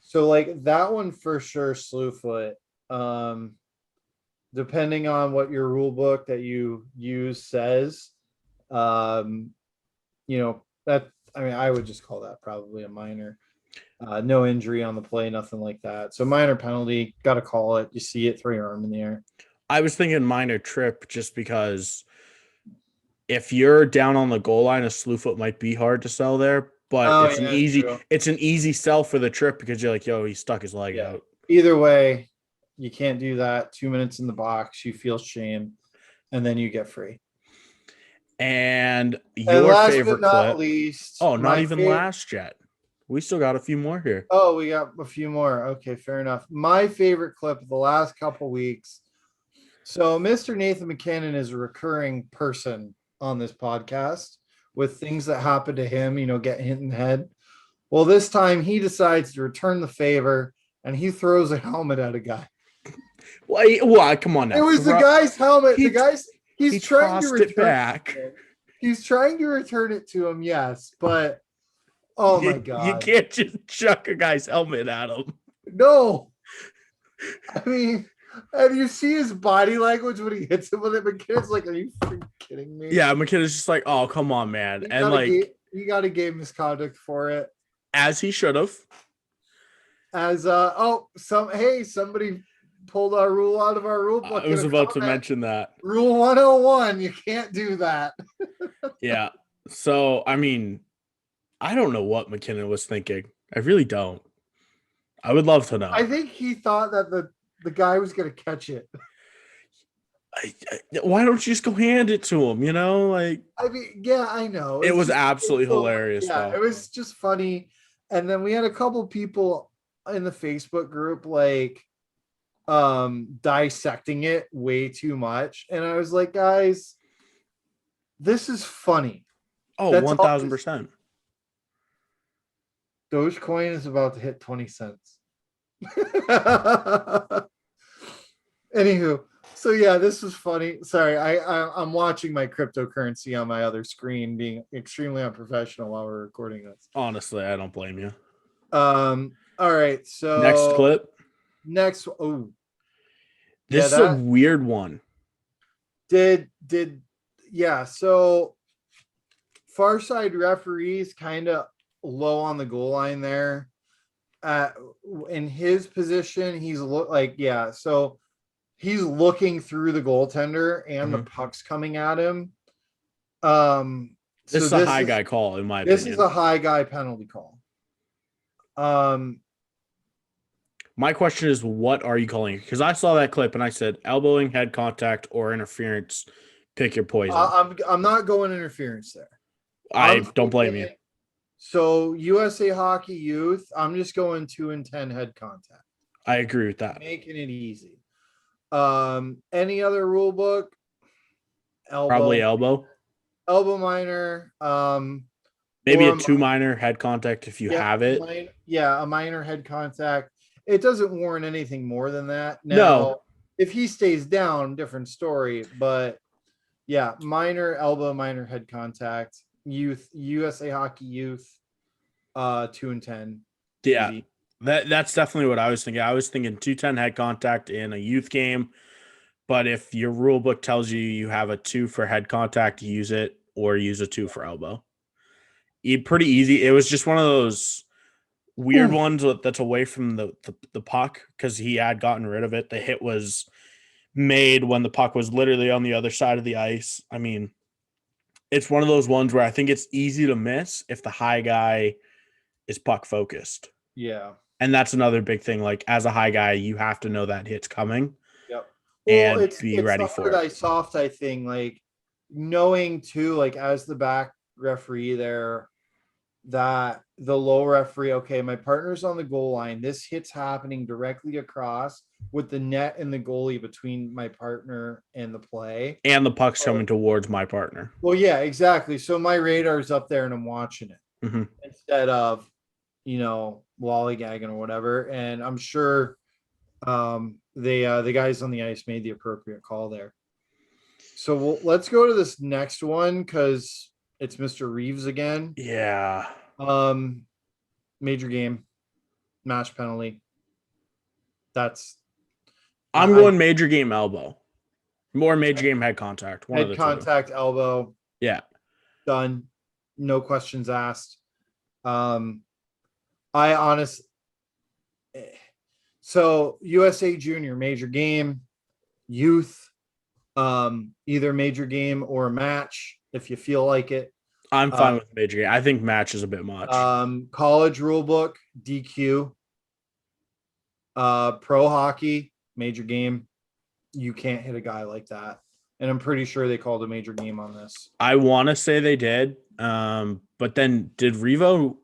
So, like, that one for sure, slew foot. Depending on what your rule book that you use says, that, I mean, I would just call that probably a minor. No injury on the play, nothing like that. So minor penalty, got to call it. You see it, throw your arm in the air. I was thinking minor trip just because if you're down on the goal line, a slew foot might be hard to sell there, but it's an easy sell for the trip because you're like, yo, he stuck his leg out. Either way, you can't do that. 2 minutes in the box, you feel shame, and then you get free. And your last favorite but not clip? Least, not even last yet. We still got a few more here. Oh, we got a few more. Okay, fair enough. My favorite clip of the last couple weeks. So Mr. Nathan McKinnon is a recurring person on this podcast with things that happen to him, get hit in the head. Well, this time he decides to return the favor and he throws a helmet at a guy. Well, come on now. It was the guy's helmet. He's trying to return it back. He's trying to return it to him, yes, but oh my God. You can't just chuck a guy's helmet at him. No. I mean, and you see his body language when he hits him with it. McKinnon's like, are you freaking kidding me? Yeah, McKinnon's just like, oh, come on, man. He got a game misconduct for it. As he should have. Somebody pulled our rule out of our rule book. I was about to mention that. Rule 101, you can't do that. Yeah. So, I mean, I don't know what McKinnon was thinking. I really don't. I would love to know. I think he thought that the guy was going to catch it. Why don't you just go hand it to him, I mean, yeah, I know. It was absolutely hilarious. Yeah, it was just funny. And then we had a couple people in the Facebook group, dissecting it way too much. And I was like, guys, this is funny. Oh, 1,000%. Dogecoin is about to hit 20 cents. Anywho, so yeah, this was funny. Sorry, I'm watching my cryptocurrency on my other screen, being extremely unprofessional while we're recording this. Honestly, I don't blame you. All right, so next clip. This is a weird one. So far side referees kind of low on the goal line there. In his position, so he's looking through the goaltender and the puck's coming at him. This is a high guy call, in my opinion. This is a high guy penalty call. My question is, what are you calling? Because I saw that clip and I said elbowing, head contact, or interference. Pick your poison. I'm not going interference there. I don't blame you. So USA Hockey Youth, I'm just going 2 and 10 head contact. I agree with that. Making it easy. Any other rule book? Elbow. Probably elbow. Elbow minor. Maybe a 2 minor head contact if you have it. A minor head contact. It doesn't warrant anything more than that. Now, no. If he stays down, different story. But yeah, minor elbow, minor head contact. Youth, USA Hockey Youth, 2 and 10. Yeah, that's definitely what I was thinking. I was thinking 2-10 head contact in a youth game. But if your rule book tells you have a 2 for head contact, use it, or use a 2 for elbow. Pretty easy. It was just one of those weird ones that's away from the puck because he had gotten rid of it. The hit was made when the puck was literally on the other side of the ice. I mean, it's one of those ones where I think it's easy to miss if the high guy is puck focused. Yeah. And that's another big thing. Like, as a high guy, you have to know that hit's coming. Yep. And Well, it's ready the for hard it. eye, soft eye thing. Like knowing too, like as the back referee there, that the low referee, okay, my partner's on the goal line. This hit's happening directly across with the net and the goalie between my partner and the play. And the puck's coming towards my partner. Well, yeah, exactly. So my radar's up there and I'm watching it Mm-hmm. instead of, lollygagging or whatever. And I'm sure the guys on the ice made the appropriate call there. So let's go to this next one because it's Mr. Reeves again. Yeah. Major game, match penalty. I'm going major game elbow. More major game head contact. One of the head contact, elbow. Yeah. Done. No questions asked. So USA Junior major game, youth, either major game or match if you feel like it. I'm fine with major game. I think match is a bit much. College rule book, DQ. Pro hockey, major game. You can't hit a guy like that. And I'm pretty sure they called a major game on this. I want to say they did. But then did Revo?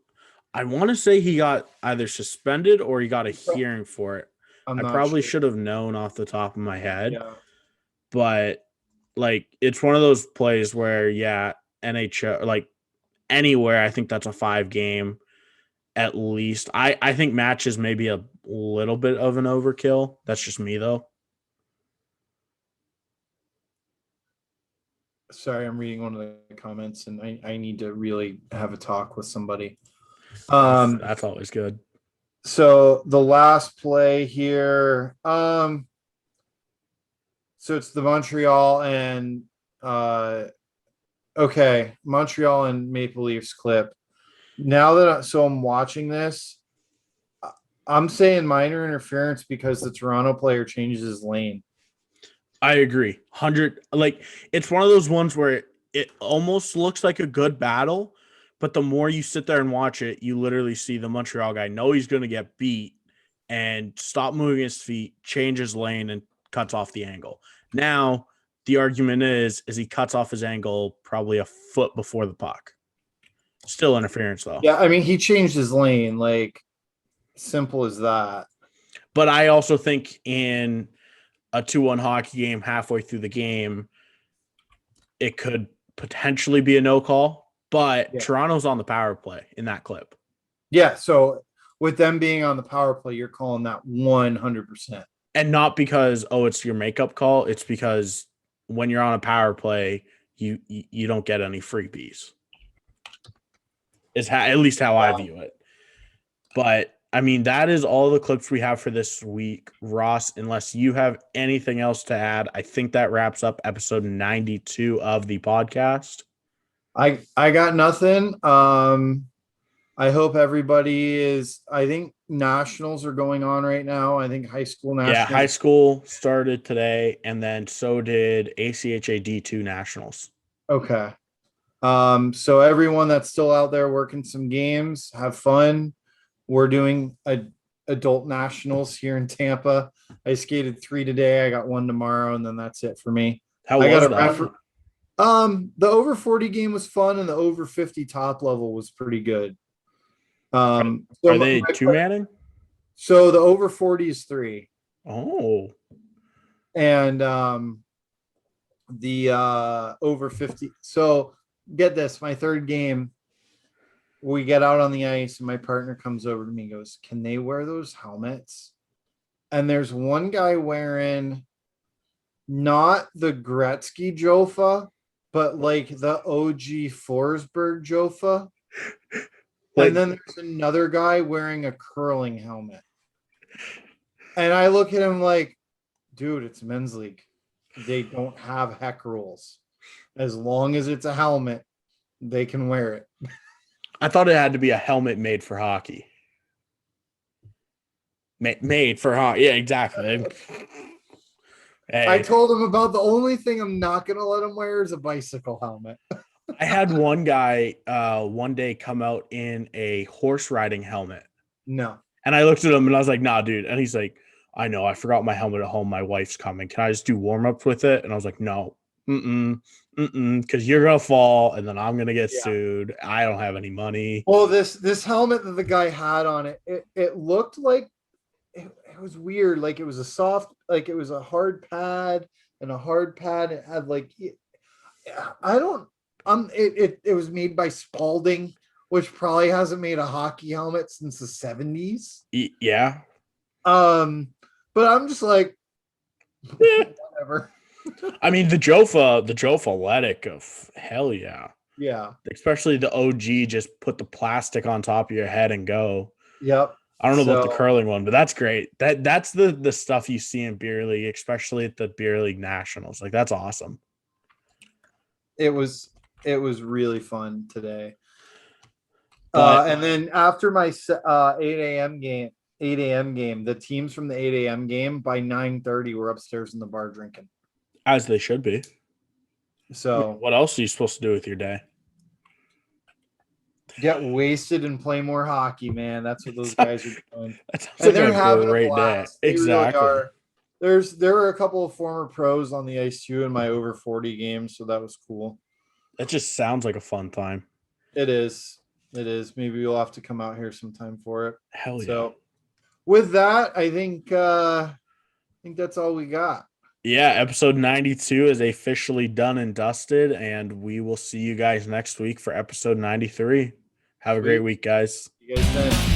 I want to say he got either suspended or he got a hearing for it. I probably should have known off the top of my head. Yeah. But like, it's one of those plays where, NHL, like anywhere, I think that's a 5 game at least. I think match is maybe a little bit of an overkill. That's just me though. Sorry, I'm reading one of the comments and I need to really have a talk with somebody. That's always good. So the last play here, so it's the Montreal and Montreal and Maple Leafs clip. Now that I'm watching this, I'm saying minor interference because the Toronto player changes his lane. I agree. 100. Like, it's one of those ones where it almost looks like a good battle, but the more you sit there and watch it, you literally see the Montreal guy know he's going to get beat and stop moving his feet, change his lane, and cuts off the angle. Now, the argument is he cuts off his angle probably a foot before the puck. Still interference, though. Yeah, I mean, he changed his lane, like, simple as that. But I also think in a 2-1 hockey game halfway through the game, it could potentially be a no call. But Toronto's on the power play in that clip. Yeah, so with them being on the power play, you're calling that 100%. And not because, it's your makeup call. It's because when you're on a power play, you don't get any freebies. Is at least how I view it. But, I mean, that is all the clips we have for this week. Ross, unless you have anything else to add, I think that wraps up episode 92 of the podcast. I got nothing. I hope everybody is. I think nationals are going on right now. I think high school nationals. Yeah, high school started today, and then so did ACHA D2 nationals. Okay. So everyone that's still out there working some games, have fun. We're doing adult nationals here in Tampa. I skated 3 today. I got 1 tomorrow, and then that's it for me. How was that? The over 40 game was fun, and the over 50 top level was pretty good. Are they 2-manning? So the over 40 is 3. Oh. And the over 50. So get this, my third game, we get out on the ice and my partner comes over to me and goes, "Can they wear those helmets?" And there's one guy wearing not the Gretzky Jofa, but like the OG Forsberg Jofa. And then there's another guy wearing a curling helmet. And I look at him like, dude, it's men's league. They don't have heck rules. As long as it's a helmet, they can wear it. I thought it had to be a helmet made for hockey. Made for hockey. Yeah, exactly. Hey. I told him about the only thing I'm not going to let him wear is a bicycle helmet. I had one guy one day come out in a horse riding helmet. No. And I looked at him and I was like, nah, dude. And he's like, I know, I forgot my helmet at home. My wife's coming. Can I just do warm-ups with it? And I was like, no, because you're going to fall and then I'm going to get sued. I don't have any money. Well, this helmet that the guy had on it looked like it was weird. Like it was a soft, like it was a hard pad and a hard pad. It had like, it was made by Spalding, which probably hasn't made a hockey helmet since the 70s. Yeah. But I'm just like, whatever. I mean, the Jofa Athletic of hell yeah. Yeah. Especially the OG, just put the plastic on top of your head and go. Yep. I don't know about the curling one, but that's great. That's the stuff you see in beer league, especially at the beer league nationals. Like that's awesome. It was really fun today. And then after my 8 a.m. game, the teams from the 8 a.m. game by 9:30 were upstairs in the bar drinking. As they should be. So what else are you supposed to do with your day? Get wasted and play more hockey, man. That's what those guys are doing. That sounds like a great day. Exactly. Really there were a couple of former pros on the ice too in my over 40 games, so that was cool. That just sounds like a fun time. It is. Maybe we'll have to come out here sometime for it. Hell yeah. So with that, I think that's all we got. Yeah, episode 92 is officially done and dusted, and we will see you guys next week for episode 93. Have a great week, guys. See you guys then.